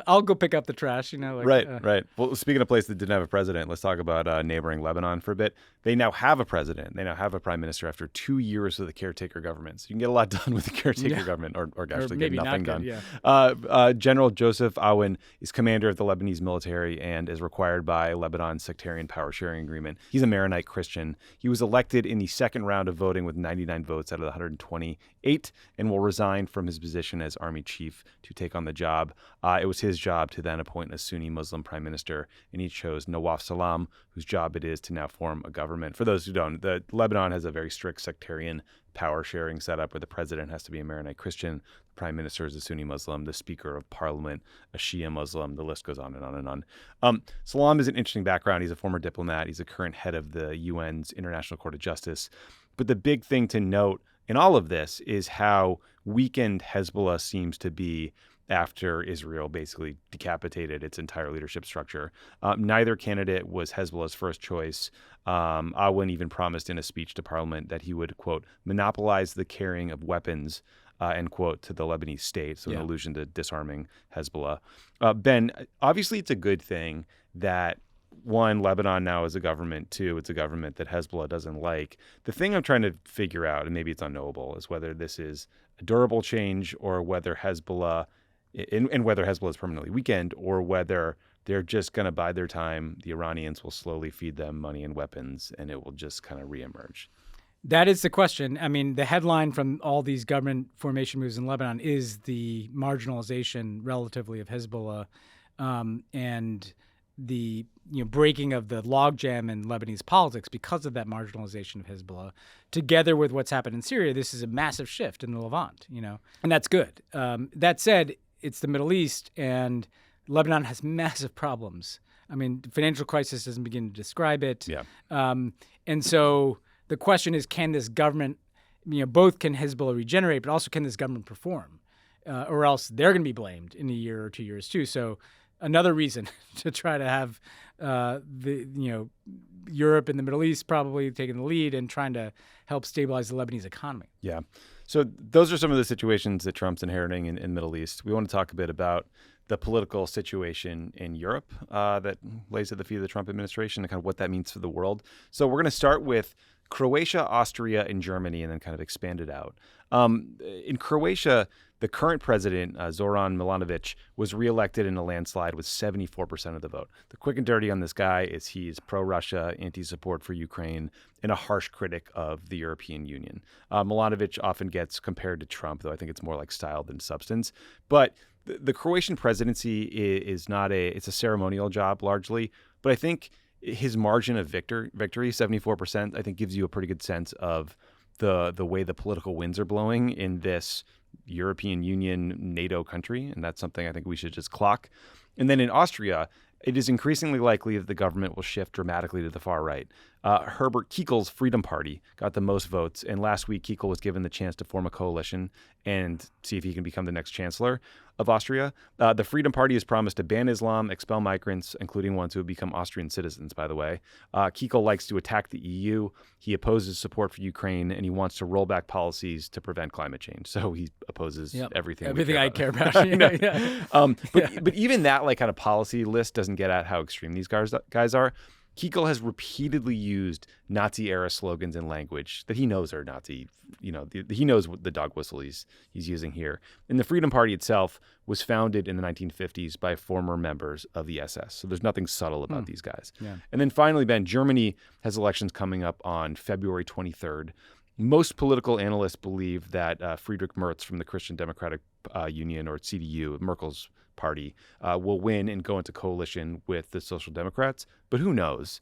I'll go pick up the trash. Right. Well, speaking of places that didn't have a president, let's talk about neighboring Lebanon for a bit. They now have a president. They now have a prime minister after 2 years of the caretaker government. So you can get a lot done with the caretaker government, or actually get nothing done. General Joseph Aoun is commander of the Lebanese military and is required by Lebanon's sectarian power sharing agreement. He's a Maronite Christian. He was elected in the second round of voting with 99 votes out of the 120 2028 and will resign from his position as army chief to take on the job. It was his job to then appoint a Sunni Muslim prime minister, and he chose Nawaf Salam, whose job it is to now form a government. For those who don't, Lebanon has a very strict sectarian power sharing setup where the president has to be a Maronite Christian, the prime minister is a Sunni Muslim, the speaker of parliament, a Shia Muslim, the list goes on and on and on. Salam is an interesting background. He's a former diplomat. He's a current head of the UN's International Court of Justice. But the big thing to note in all of this is how weakened Hezbollah seems to be after Israel basically decapitated its entire leadership structure. Neither candidate was Hezbollah's first choice. Aoun even promised in a speech to parliament that he would, quote, monopolize the carrying of weapons, end quote, to the Lebanese state. So an allusion to disarming Hezbollah. Ben, obviously it's a good thing that, one, Lebanon now is a government. Two, it's a government that Hezbollah doesn't like. The thing I'm trying to figure out, and maybe it's unknowable, is whether this is a durable change or whether Hezbollah and whether Hezbollah is permanently weakened, or whether they're just going to bide their time. The Iranians will slowly feed them money and weapons, and it will just kind of reemerge. That is the question. I mean, the headline from all these government formation moves in Lebanon is the marginalization relatively of Hezbollah and the breaking of the logjam in Lebanese politics because of that marginalization of Hezbollah, together with what's happened in Syria. This is a massive shift in the Levant, and that's good. That said, it's the Middle East, and Lebanon has massive problems. I mean, the financial crisis doesn't begin to describe it. Yeah. And so the question is, can this government, both can Hezbollah regenerate, but also can this government perform? Or else they're going to be blamed in a year or 2 years too. So another reason to try to have Europe and the Middle East probably taking the lead and trying to help stabilize the Lebanese economy. Yeah. So those are some of the situations that Trump's inheriting in the Middle East. We want to talk a bit about the political situation in Europe that lays at the feet of the Trump administration and kind of what that means for the world. So we're going to start with Croatia, Austria, and Germany, and then kind of expand it out. In Croatia, the current president, Zoran Milanovic, was reelected in a landslide with 74% of the vote. The quick and dirty on this guy is he's pro-Russia, anti-support for Ukraine, and a harsh critic of the European Union. Milanovic often gets compared to Trump, though I think it's more like style than substance. But the Croatian presidency is not it's a ceremonial job largely, but I think his margin of victory, 74%, I think gives you a pretty good sense of the way the political winds are blowing in this European Union NATO country, and that's something I think we should just clock. And then in Austria, it is increasingly likely that the government will shift dramatically to the far right. Herbert Kiekl's Freedom Party got the most votes, and last week Kiekl was given the chance to form a coalition and see if he can become the next chancellor of Austria. The Freedom Party has promised to ban Islam, expel migrants, including ones who have become Austrian citizens, by the way. Kiekl likes to attack the EU. He opposes support for Ukraine, and he wants to roll back policies to prevent climate change. So he opposes everything I care about. But even that kind of policy list doesn't get at how extreme these guys are. Kiekl has repeatedly used Nazi-era slogans and language that he knows are Nazi. He knows what the dog whistle he's using here. And the Freedom Party itself was founded in the 1950s by former members of the SS. So there's nothing subtle about these guys. Yeah. And then finally, Ben, Germany has elections coming up on February 23rd. Most political analysts believe that Friedrich Merz from the Christian Democratic Union, or CDU, Merkel's party, will win and go into coalition with the Social Democrats. But who knows?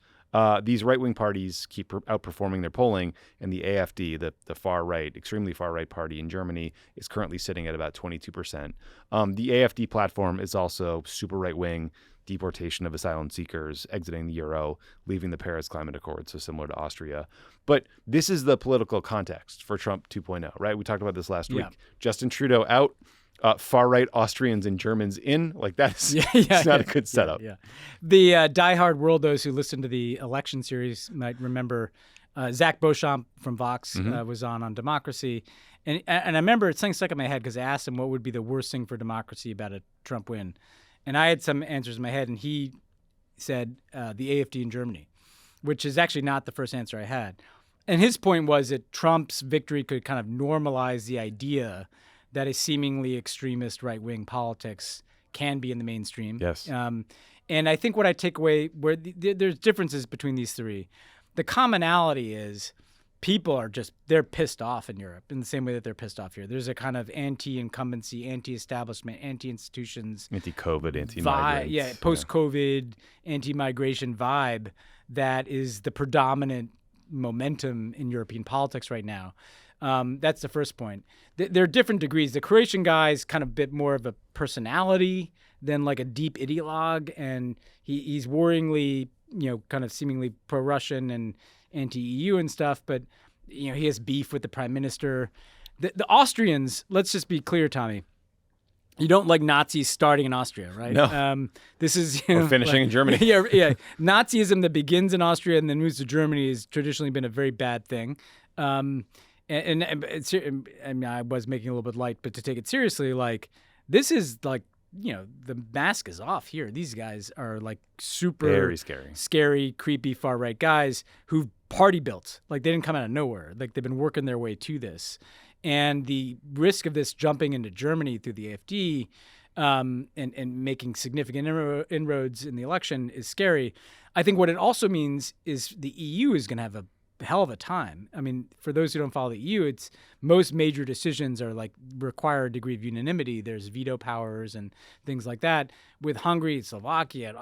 These right-wing parties keep outperforming their polling, and the AFD, the far-right, extremely far-right party in Germany, is currently sitting at about 22%. The AFD platform is also super right-wing, deportation of asylum seekers, exiting the euro, leaving the Paris Climate Accord, so similar to Austria. But this is the political context for Trump 2.0, right? We talked about this last week. Justin Trudeau out, far-right Austrians and Germans in. That's not a good setup. The diehard world, those who listen to the election series might remember Zach Beauchamp from Vox was on Democracy. And I remember something stuck in my head because I asked him what would be the worst thing for democracy about a Trump win. And I had some answers in my head, and he said the AFD in Germany, which is actually not the first answer I had. And his point was that Trump's victory could kind of normalize the idea that a seemingly extremist right-wing politics can be in the mainstream. Yes. And I think what I take away, where there's differences between these three, the commonality is people are they're pissed off in Europe in the same way that they're pissed off here. There's a kind of anti-incumbency, anti-establishment, anti-institutions, anti-COVID, anti-migrants. Post-COVID, anti-migration vibe that is the predominant momentum in European politics right now. That's the first point. There are different degrees. The Croatian guy is kind of a bit more of a personality than like a deep ideologue, and he's worryingly, kind of seemingly pro-Russian and anti-EU and stuff, but he has beef with the prime minister. The Austrians, let's just be clear, Tommy, you don't like Nazis starting in Austria, right? No. This is or finishing in Germany. yeah. Nazism that begins in Austria and then moves to Germany has traditionally been a very bad thing. And I was making a little bit light, but to take it seriously, like this is like, the mask is off here. These guys are like super very scary, creepy, far right guys who've party built. Like they didn't come out of nowhere. Like they've been working their way to this. And the risk of this jumping into Germany through the AFD and making significant inroads in the election is scary. I think what it also means is the EU is going to have a hell of a time. I mean, for those who don't follow the EU, it's most major decisions are like require a degree of unanimity. There's veto powers and things like that. With Hungary, Slovakia,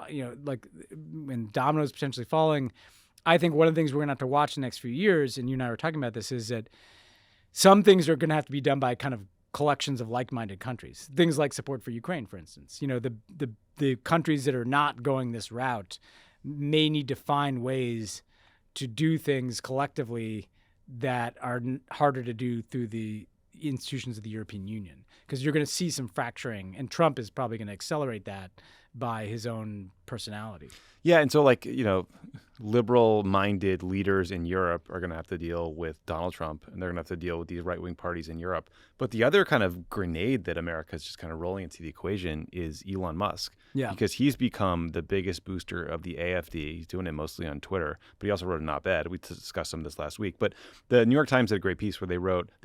when dominoes potentially falling, I think one of the things we're going to have to watch the next few years, and you and I were talking about this, is that some things are going to have to be done by kind of collections of like-minded countries. Things like support for Ukraine, for instance. The countries that are not going this route may need to find ways to do things collectively that are harder to do through the institutions of the European Union, because you're going to see some fracturing, and Trump is probably going to accelerate that by his own personality. Yeah, and so liberal-minded leaders in Europe are going to have to deal with Donald Trump, and they're going to have to deal with these right-wing parties in Europe. But the other kind of grenade that America is just kind of rolling into the equation is Elon Musk. Yeah. Because he's become the biggest booster of the AFD. He's doing it mostly on Twitter, but he also wrote an op-ed. We discussed some of this last week. But the New York Times had a great piece where they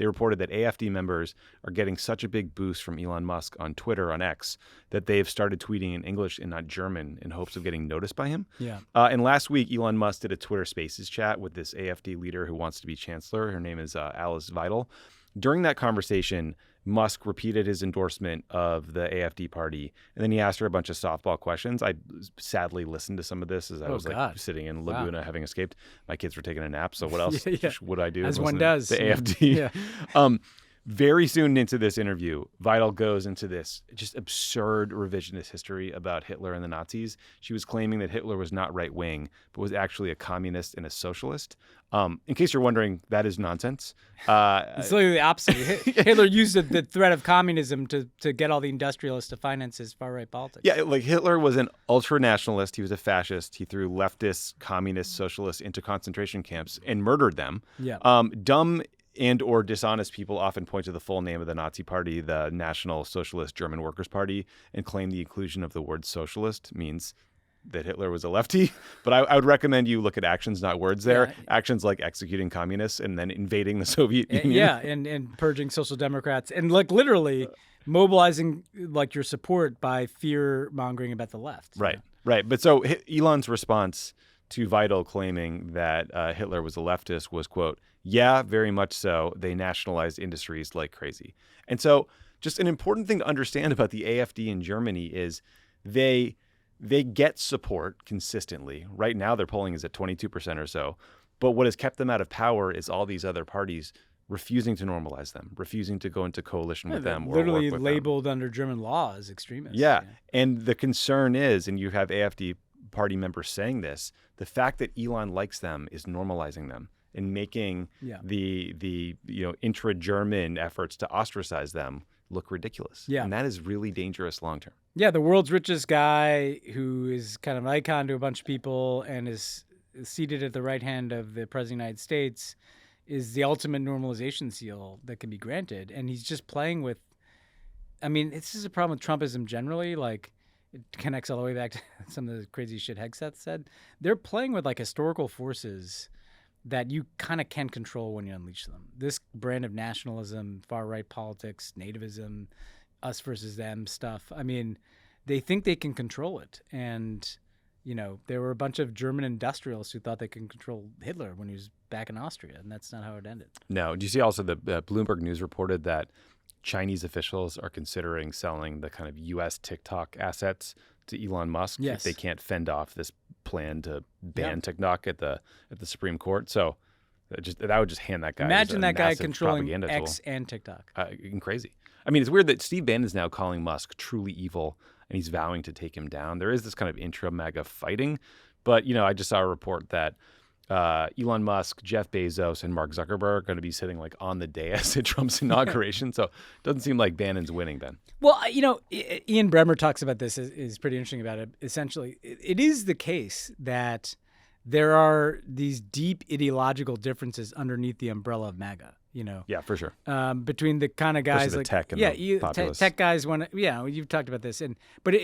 reported that AFD members are getting such a big boost from Elon Musk on Twitter, on X, that they've started tweeting in English and not German in hopes of getting noticed by him. Yeah. And last week, Elon Musk did a Twitter Spaces chat with this AFD leader who wants to be chancellor. Her name is Alice Weidel. During that conversation, Musk repeated his endorsement of the AFD party, and then he asked her a bunch of softball questions. I sadly listened to some of this as I was sitting in Laguna having escaped. My kids were taking a nap, so what else would I do? As one does. The AFD. Yeah. Very soon into this interview, Weidel goes into this just absurd revisionist history about Hitler and the Nazis. She was claiming that Hitler was not right-wing, but was actually a communist and a socialist. In case you're wondering, that is nonsense. It's literally the opposite. Hitler used the threat of communism to get all the industrialists to finance his far-right politics. Yeah, like Hitler was an ultra-nationalist. He was a fascist. He threw leftists, communists, socialists into concentration camps and murdered them. Yeah. Dumb and or dishonest people often point to the full name of the Nazi Party, the National Socialist German Workers' Party, and claim the inclusion of the word socialist means that Hitler was a lefty. But I would recommend you look at actions, not words there. Yeah. Actions like executing communists and then invading the Soviet Union. Yeah, and purging social democrats and like literally mobilizing like your support by fear-mongering about the left. Right. But so Elon's response to Weidel claiming that Hitler was a leftist was, quote, "Yeah, very much so. They nationalized industries like crazy." And so just an important thing to understand about the AFD in Germany is they get support consistently. Right now their polling is at 22% or so. But what has kept them out of power is all these other parties refusing to normalize them, refusing to go into coalition with them. Or literally work with labeled them. Under German law as extremists. Yeah. And the concern is, and you have AFD party members saying this, the fact that Elon likes them is normalizing them and making the intra-German efforts to ostracize them look ridiculous. Yeah. And that is really dangerous long term. Yeah, the world's richest guy who is kind of an icon to a bunch of people and is seated at the right hand of the President of the United States is the ultimate normalization seal that can be granted. And he's just playing with, I mean, this is a problem with Trumpism generally. Like, it connects all the way back to some of the crazy shit Hegseth said. They're playing with like historical forces that you kind of can't control when you unleash them. This brand of nationalism, far-right politics, nativism, us versus them stuff. I mean, they think they can control it. And there were a bunch of German industrialists who thought they could control Hitler when he was back in Austria, and that's not how it ended. No. Do you see also that Bloomberg News reported that Chinese officials are considering selling the kind of U.S. TikTok assets to Elon Musk if they can't fend off this plan to ban TikTok at the Supreme Court? So that would just hand that guy. Imagine that guy controlling X and TikTok. Crazy. I mean, it's weird that Steve Bannon is now calling Musk truly evil, and he's vowing to take him down. There is this kind of intra-MAGA fighting, but I just saw a report that Elon Musk, Jeff Bezos, and Mark Zuckerberg are going to be sitting like on the dais at Trump's inauguration. So it doesn't seem like Bannon's winning, Ben. Well, Ian Bremmer talks about this, is pretty interesting about it. Essentially, it is the case that there are these deep ideological differences underneath the umbrella of MAGA. Yeah, for sure. Between the kind of guys like tech and the tech guys you've talked about this, but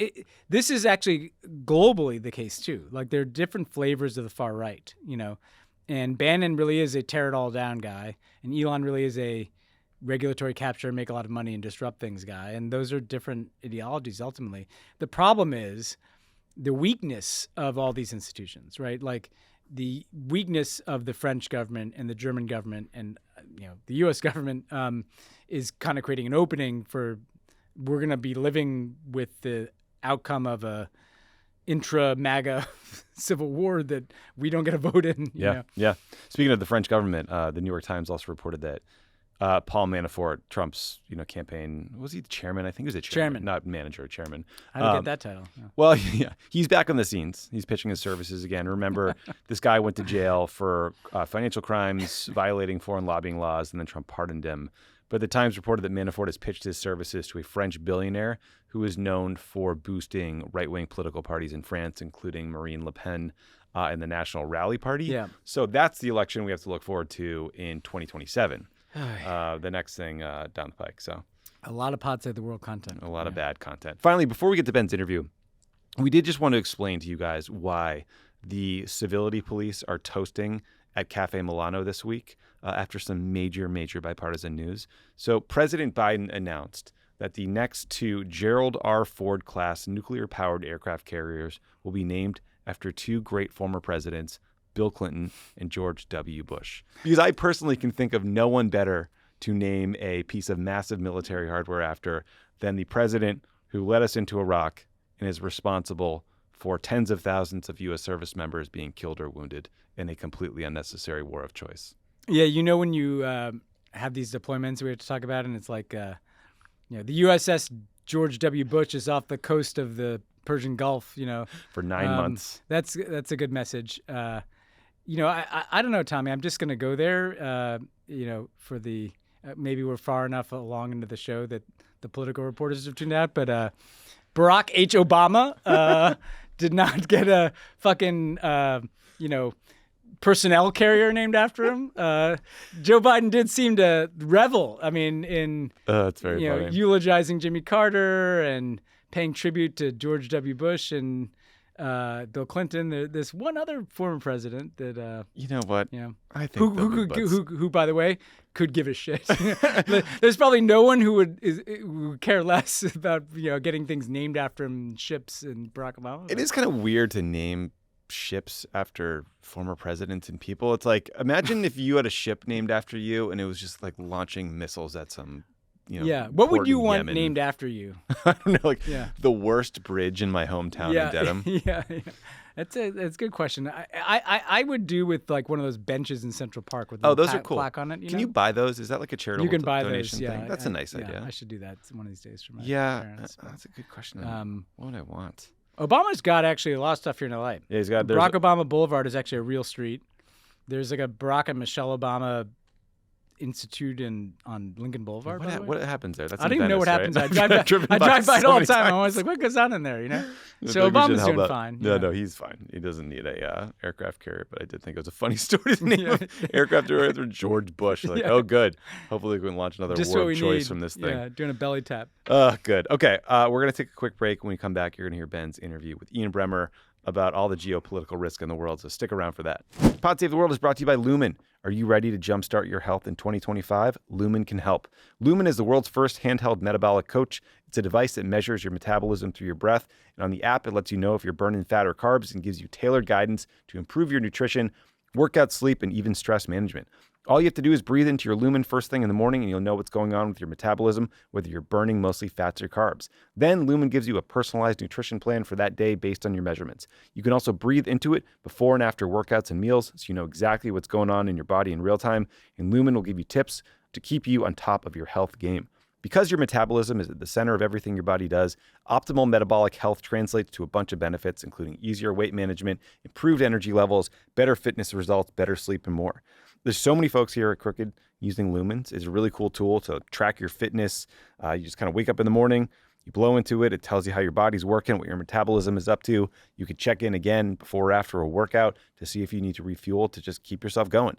this is actually globally the case too. Like there are different flavors of the far right, and Bannon really is a tear it all down guy, and Elon really is a regulatory capture, make a lot of money and disrupt things guy, and those are different ideologies ultimately. The problem is the weakness of all these institutions, right? Like the weakness of the French government and the German government and the U.S. government is kind of creating an opening for we're going to be living with the outcome of a intra-MAGA civil war that we don't get a vote in. Yeah. Speaking of the French government, the New York Times also reported that Paul Manafort, Trump's campaign, was he the chairman? I think he was the chairman. Not manager, chairman. How did he get that title? Yeah. Well, he's back on the scenes. He's pitching his services again. Remember, this guy went to jail for financial crimes, violating foreign lobbying laws, and then Trump pardoned him. But the Times reported that Manafort has pitched his services to a French billionaire who is known for boosting right-wing political parties in France, including Marine Le Pen and the National Rally Party. Yeah. So that's the election we have to look forward to in 2027. The next thing down the pike. So a lot of Pod Save the World content. A lot of bad content. Finally, before we get to Ben's interview, we did just want to explain to you guys why the civility police are toasting at Cafe Milano this week after some major bipartisan news. So President Biden announced that the next two Gerald R. Ford class nuclear-powered aircraft carriers will be named after two great former presidents, Bill Clinton and George W. Bush. Because I personally can think of no one better to name a piece of massive military hardware after than the president who led us into Iraq and is responsible for tens of thousands of U.S. service members being killed or wounded in a completely unnecessary war of choice. Yeah, when you have these deployments we have to talk about, and it's like, the USS George W. Bush is off the coast of the Persian Gulf, For 9 months. That's a good message. I don't know, Tommy. I'm just going to go there, for the maybe we're far enough along into the show that the political reporters have tuned out. But Barack H. Obama did not get a fucking, personnel carrier named after him. Joe Biden did seem to revel, in that's very funny. Eulogizing Jimmy Carter and paying tribute to George W. Bush and Bill Clinton. There's one other former president that you know what? I think who, by the way, could give a shit. There's probably no one who would care less about getting things named after him, ships and Barack Obama. It is kind of weird to name ships after former presidents and people. It's like, imagine if you had a ship named after you and it was just like launching missiles at some what would you want Yemen. named after you? I don't know, the worst bridge in my hometown in Dedham. Yeah. That's a good question. I would do with like one of those benches in Central Park with those are cool. plaque on it. Can you buy those? Is that like a charitable you can buy donation those, thing? That's a nice idea. I should do that one of these days for my parents. That's a good question. What would I want? Obama's got actually a lot of stuff here in LA. Yeah, he's got Barack Obama Boulevard is actually a real street. There's like a Barack and Michelle Obama Institute on Lincoln Boulevard. What happens there? That's I don't even know what happens. Right? I drive by it all the time. I'm always like, what goes on in there? So Obama's doing fine. No, he's fine. He doesn't need a aircraft carrier. But I did think it was a funny story to name aircraft carrier after George Bush. Oh, good. Hopefully we can launch another war of choice from this thing. Yeah, doing a belly tap. Good. Okay, we're gonna take a quick break. When we come back, you're gonna hear Ben's interview with Ian Bremmer about all the geopolitical risk in the world. So stick around for that. Pod Save the World is brought to you by Lumen. Are you ready to jumpstart your health in 2025? Lumen can help. Lumen is the world's first handheld metabolic coach. It's a device that measures your metabolism through your breath. And on the app, it lets you know if you're burning fat or carbs and gives you tailored guidance to improve your nutrition, workout, sleep, and even stress management. All you have to do is breathe into your Lumen first thing in the morning and you'll know what's going on with your metabolism, whether you're burning mostly fats or carbs. Then Lumen gives you a personalized nutrition plan for that day based on your measurements. You can also breathe into it before and after workouts and meals so you know exactly what's going on in your body in real time. And Lumen will give you tips to keep you on top of your health game. Because your metabolism is at the center of everything your body does, optimal metabolic health translates to a bunch of benefits, including easier weight management, improved energy levels, better fitness results, better sleep, and more. There's so many folks here at Crooked using Lumens. It's a really cool tool to track your fitness. You just kind of wake up in the morning, you blow into it. It tells you how your body's working, what your metabolism is up to. You could check in again before or after a workout to see if you need to refuel to just keep yourself going.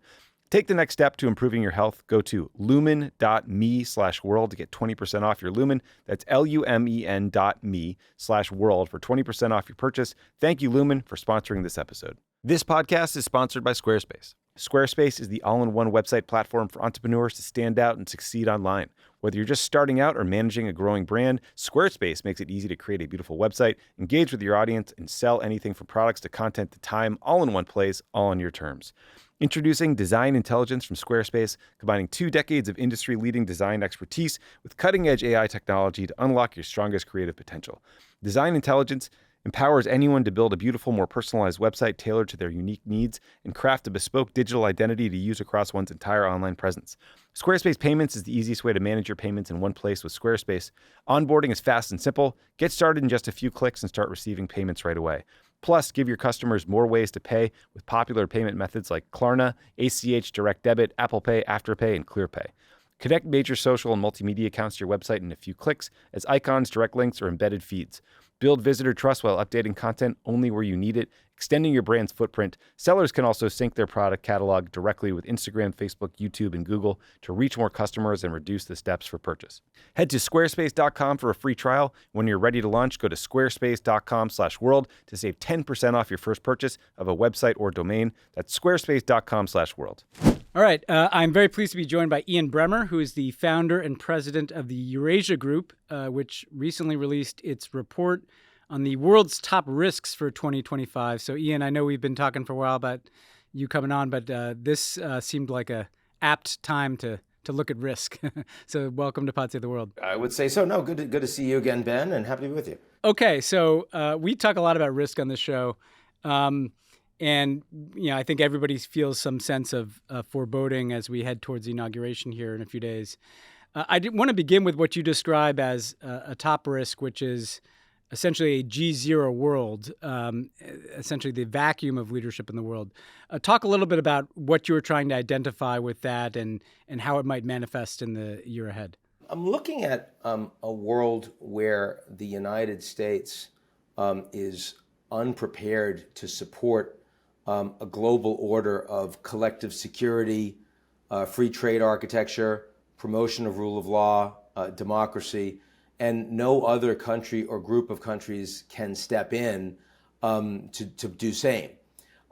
Take the next step to improving your health. Go to lumen.me/world to get 20% off your Lumen. That's lumen.me/world for 20% off your purchase. Thank you, Lumen, for sponsoring this episode. This podcast is sponsored by Squarespace. Squarespace is the all-in-one website platform for entrepreneurs to stand out and succeed online. Whether you're just starting out or managing a growing brand, Squarespace makes it easy to create a beautiful website, engage with your audience, and sell anything from products to content to time, all in one place, all on your terms. Introducing Design Intelligence from Squarespace, combining 2 decades of industry-leading design expertise with cutting-edge AI technology to unlock your strongest creative potential. Design Intelligence empowers anyone to build a beautiful, more personalized website tailored to their unique needs and craft a bespoke digital identity to use across one's entire online presence. Squarespace Payments is the easiest way to manage your payments in one place with Squarespace. Onboarding is fast and simple. Get started in just a few clicks and start receiving payments right away. Plus, give your customers more ways to pay with popular payment methods like Klarna, ACH Direct Debit, Apple Pay, Afterpay, and ClearPay. Connect major social and multimedia accounts to your website in a few clicks as icons, direct links, or embedded feeds. Build visitor trust while updating content only where you need it, extending your brand's footprint. Sellers can also sync their product catalog directly with Instagram, Facebook, YouTube, and Google to reach more customers and reduce the steps for purchase. Head to squarespace.com for a free trial. When you're ready to launch, go to squarespace.com/world to save 10% off your first purchase of a website or domain. That's squarespace.com/world. All right. I'm very pleased to be joined by Ian Bremmer, who is the founder and president of the Eurasia Group, which recently released its report on the world's top risks for 2025. So, Ian, I know we've been talking for a while about you coming on, but this seemed like a apt time to look at risk. So welcome to Pod Save the World. I would say so. No, good to see you again, Ben, and happy to be with you. Okay, so we talk a lot about risk on this show. And, I think everybody feels some sense of foreboding as we head towards the inauguration here in a few days. I want to begin with what you describe as a top risk, which is essentially a G0 world, essentially the vacuum of leadership in the world. Talk a little bit about what you were trying to identify with that and how it might manifest in the year ahead. I'm looking at a world where the United States is unprepared to support a global order of collective security, free trade architecture, promotion of rule of law, democracy, and no other country or group of countries can step in to do same.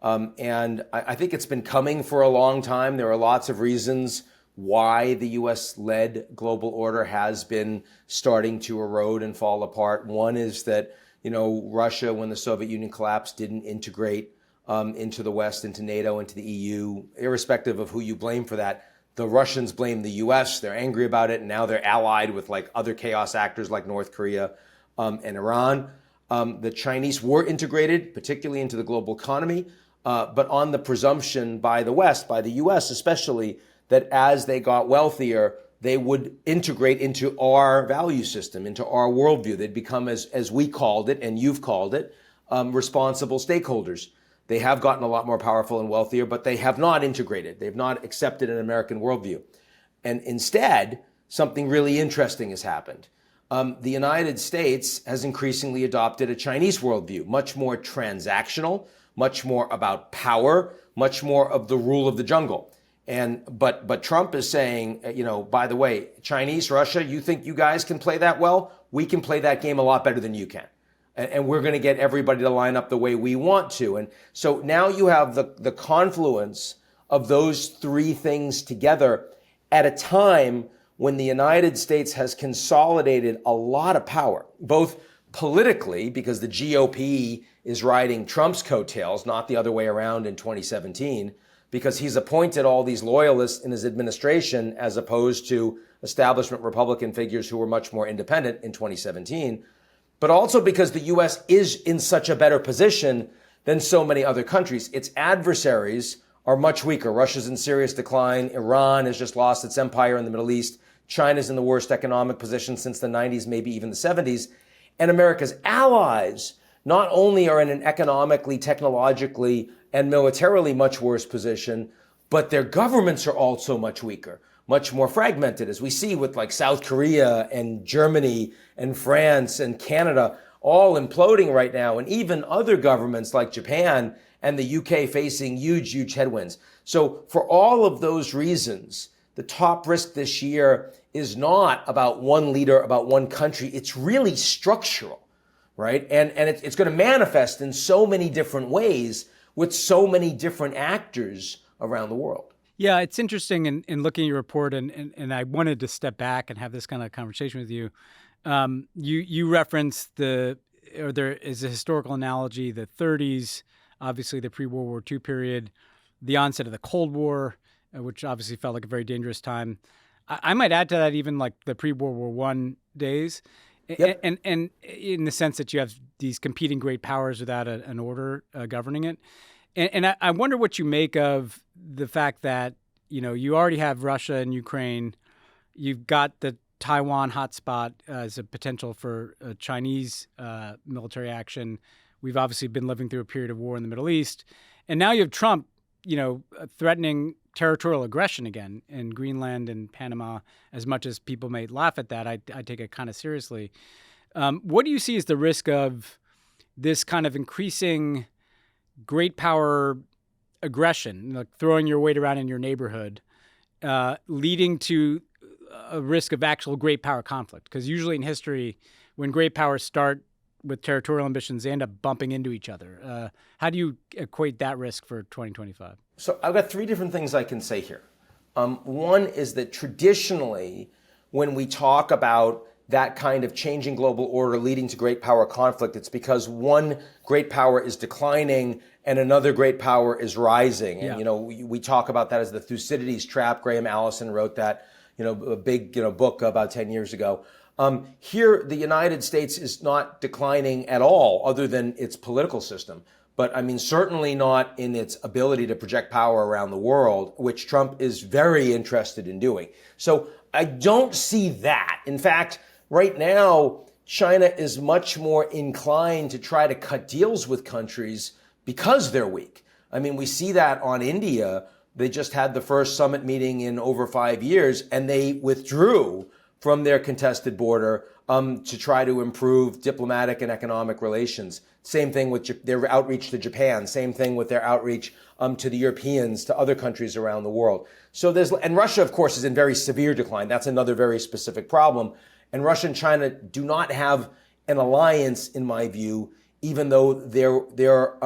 And I think it's been coming for a long time. There are lots of reasons why the U.S.-led global order has been starting to erode and fall apart. One is that, Russia, when the Soviet Union collapsed, didn't integrate into the West, into NATO, into the EU, irrespective of who you blame for that. The Russians blame the U.S. They're angry about it, and now they're allied with other chaos actors like North Korea and Iran. The Chinese were integrated, particularly into the global economy, but on the presumption by the West, by the U.S. especially, that as they got wealthier, they would integrate into our value system, into our worldview. They'd become, as we called it, and you've called it, responsible stakeholders. They have gotten a lot more powerful and wealthier, but they have not integrated. They've not accepted an American worldview. And instead, something really interesting has happened. The United States has increasingly adopted a Chinese worldview, much more transactional, much more about power, much more of the rule of the jungle. But Trump is saying, by the way, Chinese, Russia, you think you guys can play that well? We can play that game a lot better than you can. And we're going to get everybody to line up the way we want to. And so now you have the confluence of those three things together at a time when the United States has consolidated a lot of power, both politically, because the GOP is riding Trump's coattails, not the other way around in 2017, because he's appointed all these loyalists in his administration as opposed to establishment Republican figures who were much more independent in 2017, but also because the U.S. is in such a better position than so many other countries. Its adversaries are much weaker. Russia's in serious decline. Iran has just lost its empire in the Middle East. China's in the worst economic position since the 90s, maybe even the 70s. And America's allies not only are in an economically, technologically, and militarily much worse position, but their governments are also much weaker, much more fragmented, as we see with like South Korea and Germany and France and Canada all imploding right now, and even other governments like Japan and the UK facing huge, huge headwinds. So for all of those reasons, the top risk this year is not about one leader, about one country. It's really structural, right? And it's going to manifest in so many different ways with so many different actors around the world. Yeah, it's interesting in looking at your report, and I wanted to step back and have this kind of conversation with you. You referenced there is a historical analogy, the 30s, obviously the pre-World War II period, the onset of the Cold War, which obviously felt like a very dangerous time. I might add to that even like the pre-World War I days, Yep. and in the sense that you have these competing great powers without an order governing it. And I wonder what you make of the fact that, you already have Russia and Ukraine. You've got the Taiwan hotspot as a potential for Chinese military action. We've obviously been living through a period of war in the Middle East. And now you have Trump, threatening territorial aggression again in Greenland and Panama. As much as people may laugh at that, I take it kind of seriously. What do you see as the risk of this kind of increasing great power aggression, like throwing your weight around in your neighborhood, leading to a risk of actual great power conflict? Because usually in history, when great powers start with territorial ambitions, they end up bumping into each other. How do you equate that risk for 2025? So I've got three different things I can say here. One is that traditionally, when we talk about that kind of changing global order leading to great power conflict, it's because one great power is declining and another great power is rising. Yeah. And, we talk about that as the Thucydides trap. Graham Allison wrote that, a big, book about 10 years ago. Here, the United States is not declining at all, other than its political system. But certainly not in its ability to project power around the world, which Trump is very interested in doing. So I don't see that. In fact, right now, China is much more inclined to try to cut deals with countries because they're weak. We see that on India. They just had the first summit meeting in over 5 years, and they withdrew from their contested border to try to improve diplomatic and economic relations. Same thing with their outreach to Japan. Same thing with their outreach to the Europeans, to other countries around the world. And Russia, of course, is in very severe decline. That's another very specific problem. And Russia and China do not have an alliance, in my view, even though their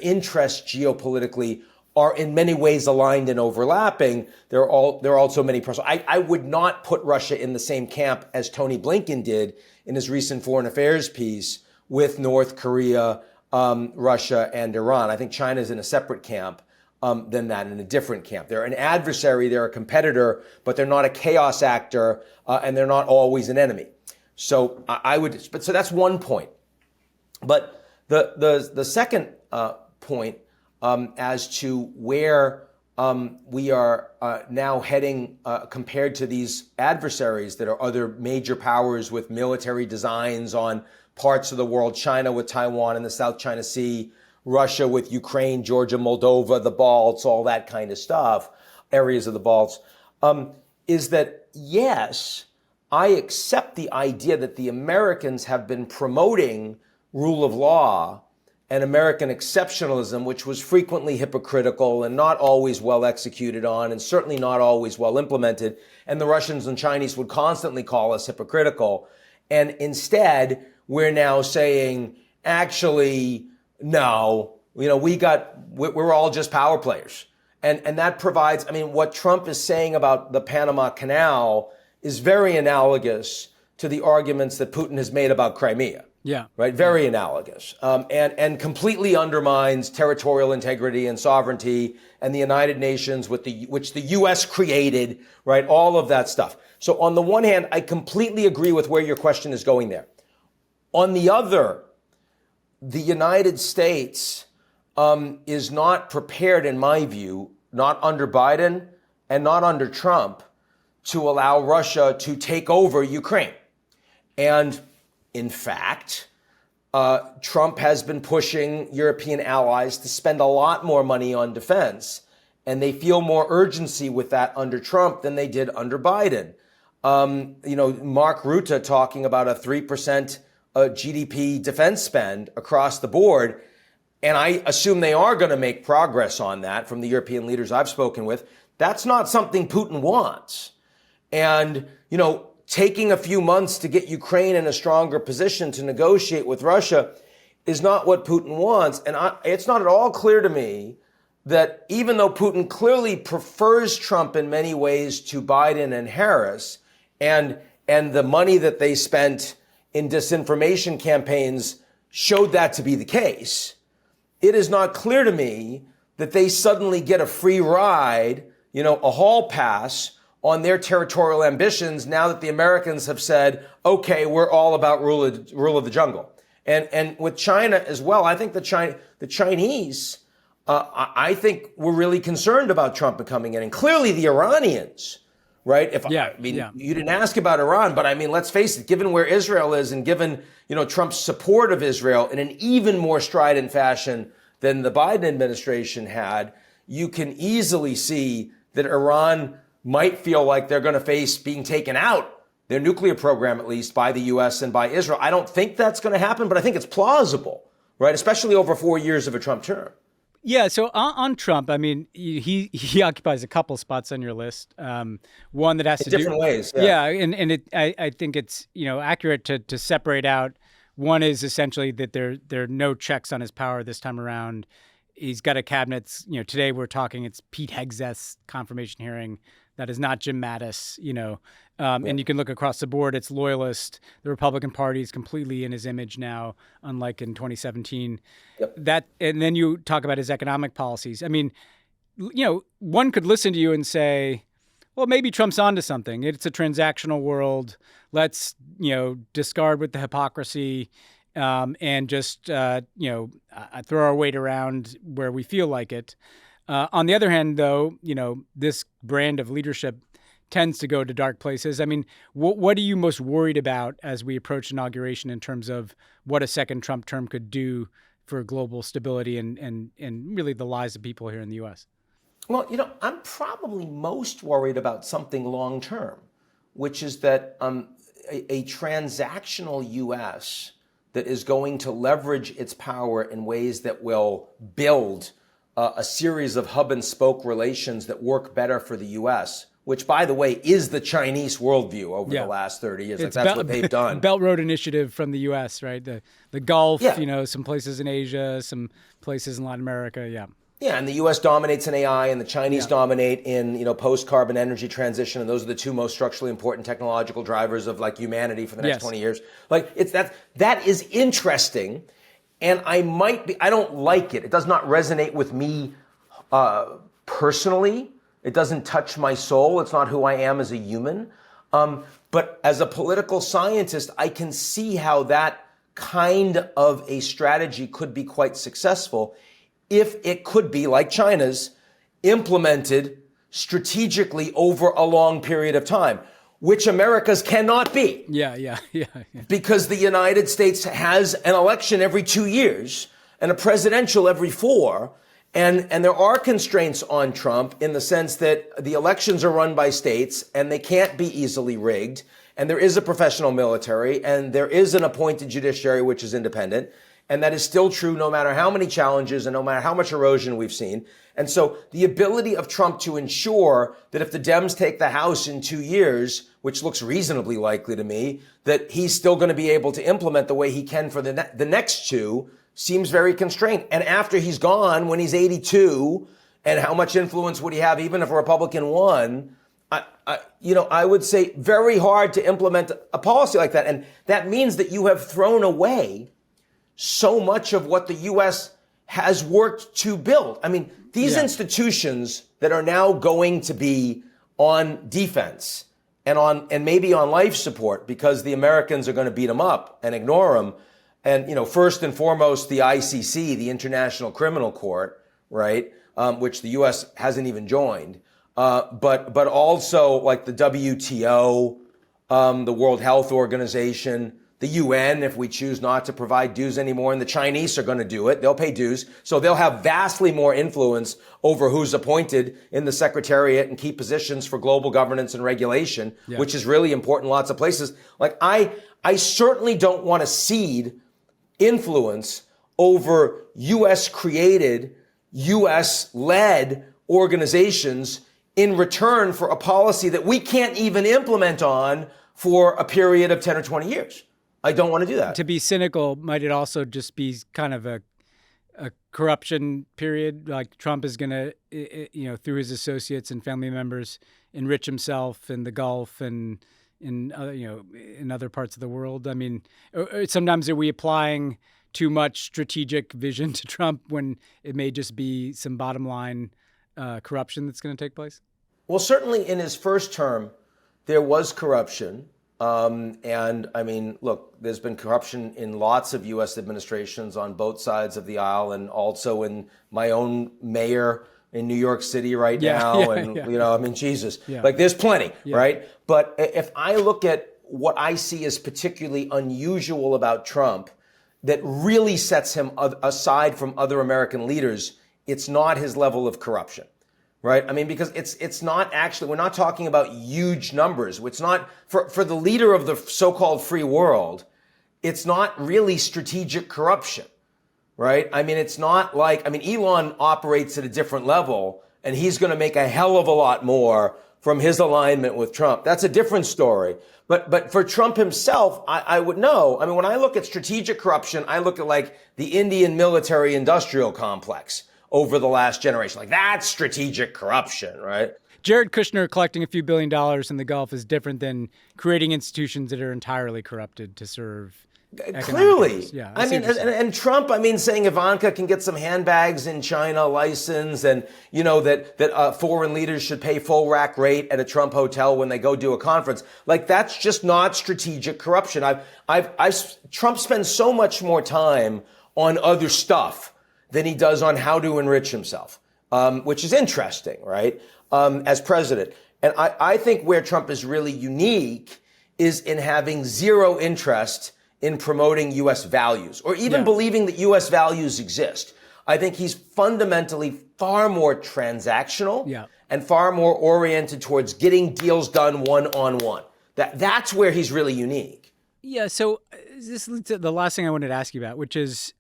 interests geopolitically are in many ways aligned and overlapping. There are also many problems. I would not put Russia in the same camp as Tony Blinken did in his recent foreign affairs piece with North Korea, Russia, and Iran. I think China is in a separate camp than that, in a different camp. They're an adversary, they're a competitor, but they're not a chaos actor, and they're not always an enemy. So so that's one point. But the second point as to where we are now heading compared to these adversaries that are other major powers with military designs on parts of the world, China with Taiwan and the South China Sea, Russia with Ukraine, Georgia, Moldova, the Balts, all that kind of stuff, areas of the Balts, is that, yes, I accept the idea that the Americans have been promoting rule of law and American exceptionalism, which was frequently hypocritical and not always well executed on, and certainly not always well implemented. And the Russians and Chinese would constantly call us hypocritical. And instead, we're now saying, actually, no, we're all just power players. And that provides, I mean, what Trump is saying about the Panama Canal is very analogous to the arguments that Putin has made about Crimea. Yeah. Right. Very analogous, and completely undermines territorial integrity and sovereignty and the United Nations, which the U.S. created. Right. All of that stuff. So on the one hand, I completely agree with where your question is going there. On the other, the United States is not prepared, in my view, not under Biden and not under Trump, to allow Russia to take over Ukraine. And in fact, Trump has been pushing European allies to spend a lot more money on defense, and they feel more urgency with that under Trump than they did under Biden. Mark Rutte talking about a 3% GDP defense spend across the board, and I assume they are going to make progress on that from the European leaders I've spoken with. That's not something Putin wants. And, taking a few months to get Ukraine in a stronger position to negotiate with Russia is not what Putin wants. And it's not at all clear to me that even though Putin clearly prefers Trump in many ways to Biden and Harris, and the money that they spent in disinformation campaigns showed that to be the case, it is not clear to me that they suddenly get a free ride, a hall pass on their territorial ambitions now that the Americans have said, okay, we're all about rule of the jungle. And with China as well, I think the Chinese, I think were really concerned about Trump coming in. And clearly the Iranians, right? You didn't ask about Iran, but I mean, let's face it, given where Israel is and given, Trump's support of Israel in an even more strident fashion than the Biden administration had, you can easily see that Iran might feel like they're going to face being taken out, their nuclear program at least, by the U.S. and by Israel. I don't think that's going to happen, but I think it's plausible, right? Especially over 4 years of a Trump term. Yeah. So on Trump, I mean, he occupies a couple spots on your list. One that has to do different ways. Yeah, and I think it's accurate to separate out. One is essentially that there are no checks on his power this time around. He's got a cabinet. Today we're talking. It's Pete Hegseth's confirmation hearing. That is not Jim Mattis, and you can look across the board. It's loyalist. The Republican Party is completely in his image now, unlike in 2017. Yep. And then you talk about his economic policies. I mean, one could listen to you and say, well, maybe Trump's onto something. It's a transactional world. Let's, discard with the hypocrisy and just, throw our weight around where we feel like it. On the other hand, though, this brand of leadership tends to go to dark places. I mean, what are you most worried about as we approach inauguration in terms of what a second Trump term could do for global stability and really the lives of people here in the U.S.? Well, I'm probably most worried about something long term, which is that a transactional U.S. that is going to leverage its power in ways that will build a series of hub and spoke relations that work better for the U.S., which, by the way, is the Chinese worldview over the last 30 years. That's what they've done. Belt Road Initiative from the U.S., right? The Gulf, some places in Asia, some places in Latin America, Yeah, and the U.S. dominates in AI, and the Chinese dominate in post-carbon energy transition, and those are the two most structurally important technological drivers of humanity for the next 20 years. That is interesting. And I don't like it. It does not resonate with me personally. It doesn't touch my soul. It's not who I am as a human. But as a political scientist, I can see how that kind of a strategy could be quite successful if it could be, like China's, implemented strategically over a long period of time, which America's cannot be. Yeah. Because the United States has an election every 2 years and a presidential every 4. And there are constraints on Trump in the sense that the elections are run by states and they can't be easily rigged. And there is a professional military and there is an appointed judiciary, which is independent. And that is still true no matter how many challenges and no matter how much erosion we've seen. And so the ability of Trump to ensure that if the Dems take the House in 2 years, which looks reasonably likely to me, that he's still going to be able to implement the way he can for the next 2 seems very constrained. And after he's gone, when he's 82, and how much influence would he have even if a Republican won? I would say very hard to implement a policy like that. And that means that you have thrown away so much of what the U.S. has worked to build. I mean, these institutions that are now going to be on defense and maybe on life support because the Americans are going to beat them up and ignore them. And, first and foremost, the ICC, the International Criminal Court, right, which the U.S. hasn't even joined. But also like the WTO, the World Health Organization, the UN, if we choose not to provide dues anymore, and the Chinese are going to do it. They'll pay dues. So they'll have vastly more influence over who's appointed in the Secretariat and key positions for global governance and regulation, which is really important in lots of places. Like I certainly don't want to cede influence over U.S. created, U.S. led organizations in return for a policy that we can't even implement on for a period of 10 or 20 years. I don't want to do that. To be cynical, might it also just be kind of a corruption period? Like Trump is going to, through his associates and family members, enrich himself in the Gulf and in other parts of the world. I mean, sometimes are we applying too much strategic vision to Trump when it may just be some bottom line corruption that's going to take place? Well, certainly in his first term, there was corruption. And I mean, look, there's been corruption in lots of U.S. administrations on both sides of the aisle, and also in my own mayor in New York City right now. I mean, Jesus, like there's plenty, right? But if I look at what I see as particularly unusual about Trump that really sets him aside from other American leaders, it's not his level of corruption. Right? I mean, because it's not actually, we're not talking about huge numbers. It's not, for the leader of the so-called free world, it's not really strategic corruption, right? I mean, it's not like, Elon operates at a different level and he's going to make a hell of a lot more from his alignment with Trump. That's a different story. But for Trump himself, I would know. I mean, when I look at strategic corruption, I look at like the Indian military industrial complex over the last generation. Like that's strategic corruption, right? Jared Kushner collecting a few $1 billion in the Gulf is different than creating institutions that are entirely corrupted to serve. Clearly. Yeah. I mean, and Trump, saying Ivanka can get some handbags in China licensed and, that foreign leaders should pay full rack rate at a Trump hotel when they go do a conference. Like that's just not strategic corruption. Trump spends so much more time on other stuff than he does on how to enrich himself, which is interesting, right, as president. And I think where Trump is really unique is in having zero interest in promoting U.S. values or even believing that U.S. values exist. I think he's fundamentally far more transactional and far more oriented towards getting deals done one-on-one. That's where he's really unique. Yeah, so this leads to the last thing I wanted to ask you about, which is,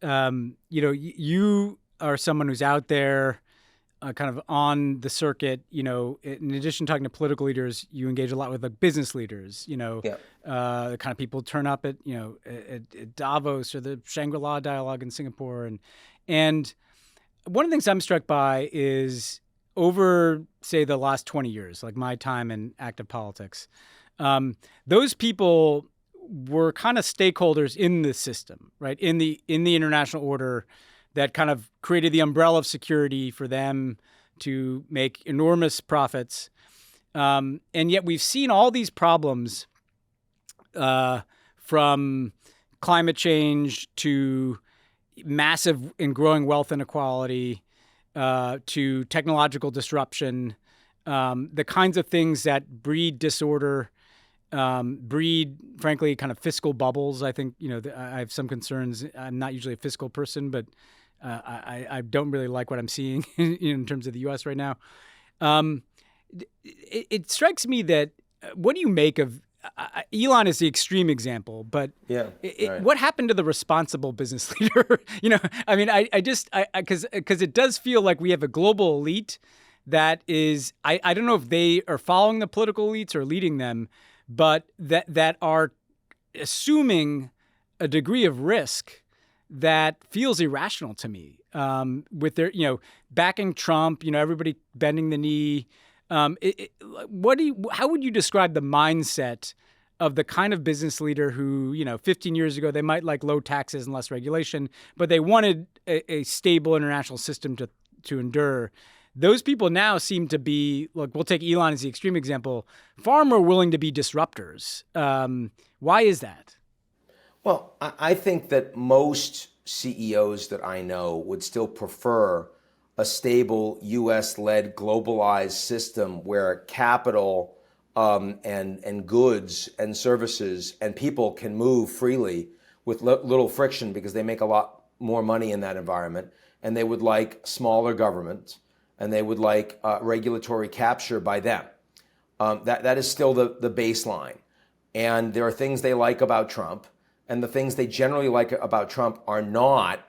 you are someone who's out there kind of on the circuit, in addition to talking to political leaders, you engage a lot with like business leaders, the kind of people turn up at Davos or the Shangri-La dialogue in Singapore. And one of the things I'm struck by is over, say, the last 20 years, like my time in active politics, those people were kind of stakeholders in the system, right? In the international order that kind of created the umbrella of security for them to make enormous profits. And yet we've seen all these problems from climate change to massive and growing wealth inequality to technological disruption, the kinds of things that breed disorder, breed, frankly, kind of fiscal bubbles. I think, I have some concerns. I'm not usually a fiscal person, but I don't really like what I'm seeing in terms of the U.S. right now. It strikes me that what do you make of Elon is the extreme example, but what happened to the responsible business leader? Because it does feel like we have a global elite that is, I don't know if they are following the political elites or leading them, but that are assuming a degree of risk that feels irrational to me. With their, backing Trump, everybody bending the knee. How would you describe the mindset of the kind of business leader who, 15 years ago, they might like low taxes and less regulation, but they wanted a stable international system to endure. Those people now seem to be, look, we'll take Elon as the extreme example, far more willing to be disruptors. Why is that? Well, I think that most CEOs that I know would still prefer a stable U.S.-led globalized system where capital and goods and services and people can move freely with little friction because they make a lot more money in that environment. And they would like smaller government, and they would like regulatory capture by them. That is still the baseline. And there are things they like about Trump, and the things they generally like about Trump are not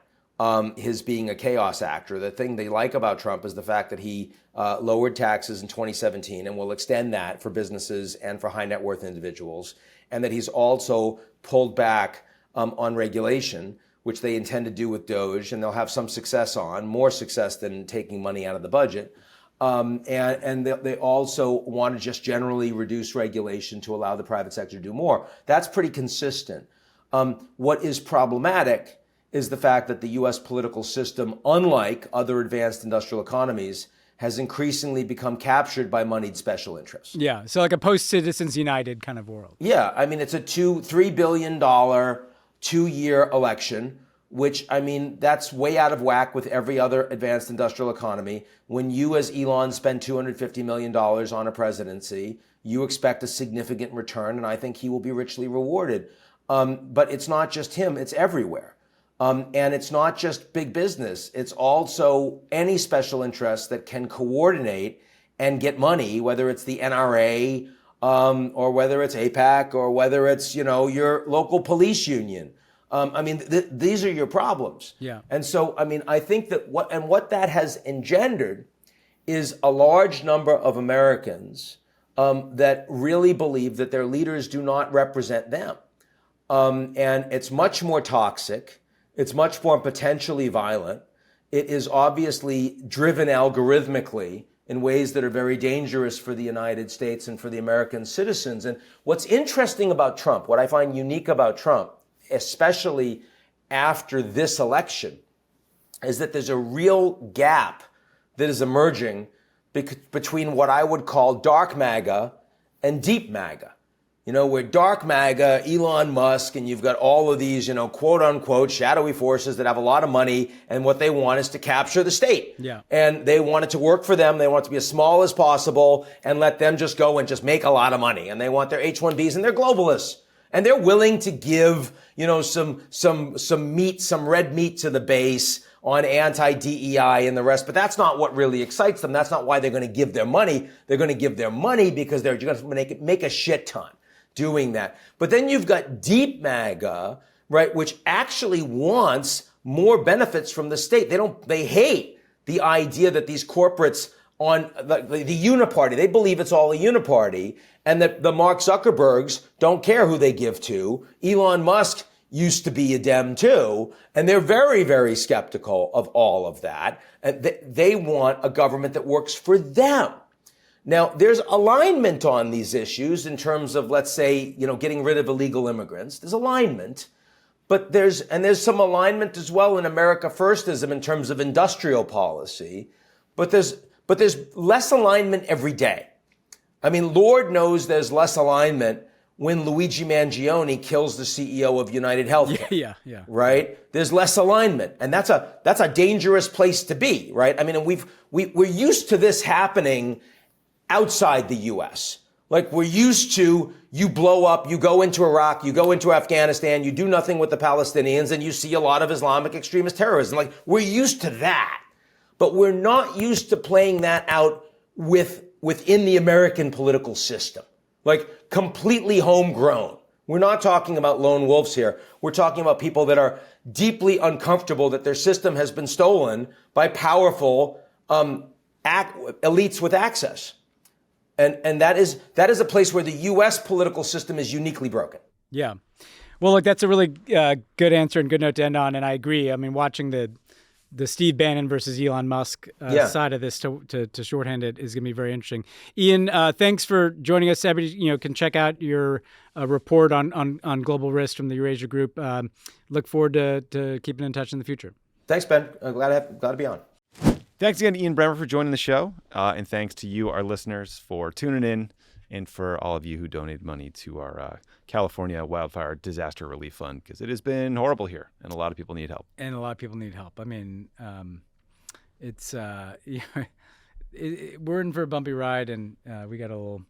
his being a chaos actor. The thing they like about Trump is the fact that he lowered taxes in 2017 and will extend that for businesses and for high net worth individuals, and that he's also pulled back on regulation, which they intend to do with DOGE, and they'll have some success on, more success than taking money out of the budget. And they also want to just generally reduce regulation to allow the private sector to do more. That's pretty consistent. What is problematic is the fact that the U.S. political system, unlike other advanced industrial economies, has increasingly become captured by moneyed special interests. Yeah, so like a post-Citizens United kind of world. Yeah, I mean, it's a $3 billion 2-year election, which, I mean, that's way out of whack with every other advanced industrial economy. When you, as Elon, spend $250 million on a presidency, you expect a significant return, and I think he will be richly rewarded. But it's not just him, it's everywhere. And it's not just big business. It's also any special interest that can coordinate and get money, whether it's the NRA or whether it's AIPAC or whether it's, your local police union. I mean, these are your problems. Yeah. And so, I mean, I think that what that has engendered is a large number of Americans that really believe that their leaders do not represent them. And it's much more toxic. It's much more potentially violent. It is obviously driven algorithmically in ways that are very dangerous for the United States and for the American citizens. And what's interesting about Trump, what I find unique about Trump, especially after this election, is that there's a real gap that is emerging between what I would call dark MAGA and deep MAGA. Where dark MAGA, Elon Musk, and you've got all of these, quote unquote, shadowy forces that have a lot of money, and what they want is to capture the state. Yeah. And they want it to work for them. They want it to be as small as possible and let them just go and just make a lot of money. And they want their H-1Bs, and they're globalists. And they're willing to give, some meat, some red meat to the base on anti-DEI and the rest. But that's not what really excites them. That's not why they're going to give their money. They're going to give their money because they're going to make a shit ton doing that. But then you've got deep MAGA, right, which actually wants more benefits from the state. They hate the idea that these corporates on the uniparty, they believe it's all a uniparty, and that the Mark Zuckerbergs don't care who they give to. Elon Musk used to be a Dem too, and they're very, very skeptical of all of that. And they want a government that works for them. Now, there's alignment on these issues in terms of, let's say, getting rid of illegal immigrants. There's alignment, but there's some alignment as well in America Firstism in terms of industrial policy, but there's less alignment every day. I mean, Lord knows there's less alignment when Luigi Mangione kills the CEO of United Healthcare. Yeah. Right? There's less alignment, and that's a dangerous place to be, right? I mean, and we're used to this happening outside the U.S. Like, we're used to, you blow up, you go into Iraq, you go into Afghanistan, you do nothing with the Palestinians, and you see a lot of Islamic extremist terrorism. Like, we're used to that. But we're not used to playing that out within the American political system. Like, completely homegrown. We're not talking about lone wolves here. We're talking about people that are deeply uncomfortable that their system has been stolen by powerful elites with access. And that is a place where the U.S. political system is uniquely broken. Yeah. Well, look, that's a really good answer and good note to end on, and I agree. I mean, watching the Steve Bannon versus Elon Musk side of this to shorthand it is going to be very interesting. Ian, thanks for joining us. Everybody, can check out your report on global risk from the Eurasia Group. Look forward to keeping in touch in the future. Thanks, Ben. I'm glad to be on. Thanks again to Ian Bremmer for joining the show. And thanks to you, our listeners, for tuning in, and for all of you who donated money to our California Wildfire Disaster Relief Fund, because it has been horrible here, and a lot of people need help. I mean, it's we're in for a bumpy ride, and we got a little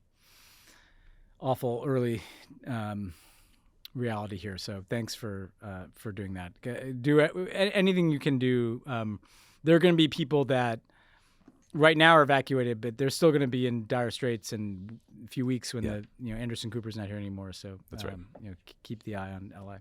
awful early reality here. So thanks for doing that. Do anything you can do. There are going to be people that right now are evacuated, but they're still going to be in dire straits in a few weeks when Anderson Cooper's not here anymore. So that's right. Keep the eye on LA.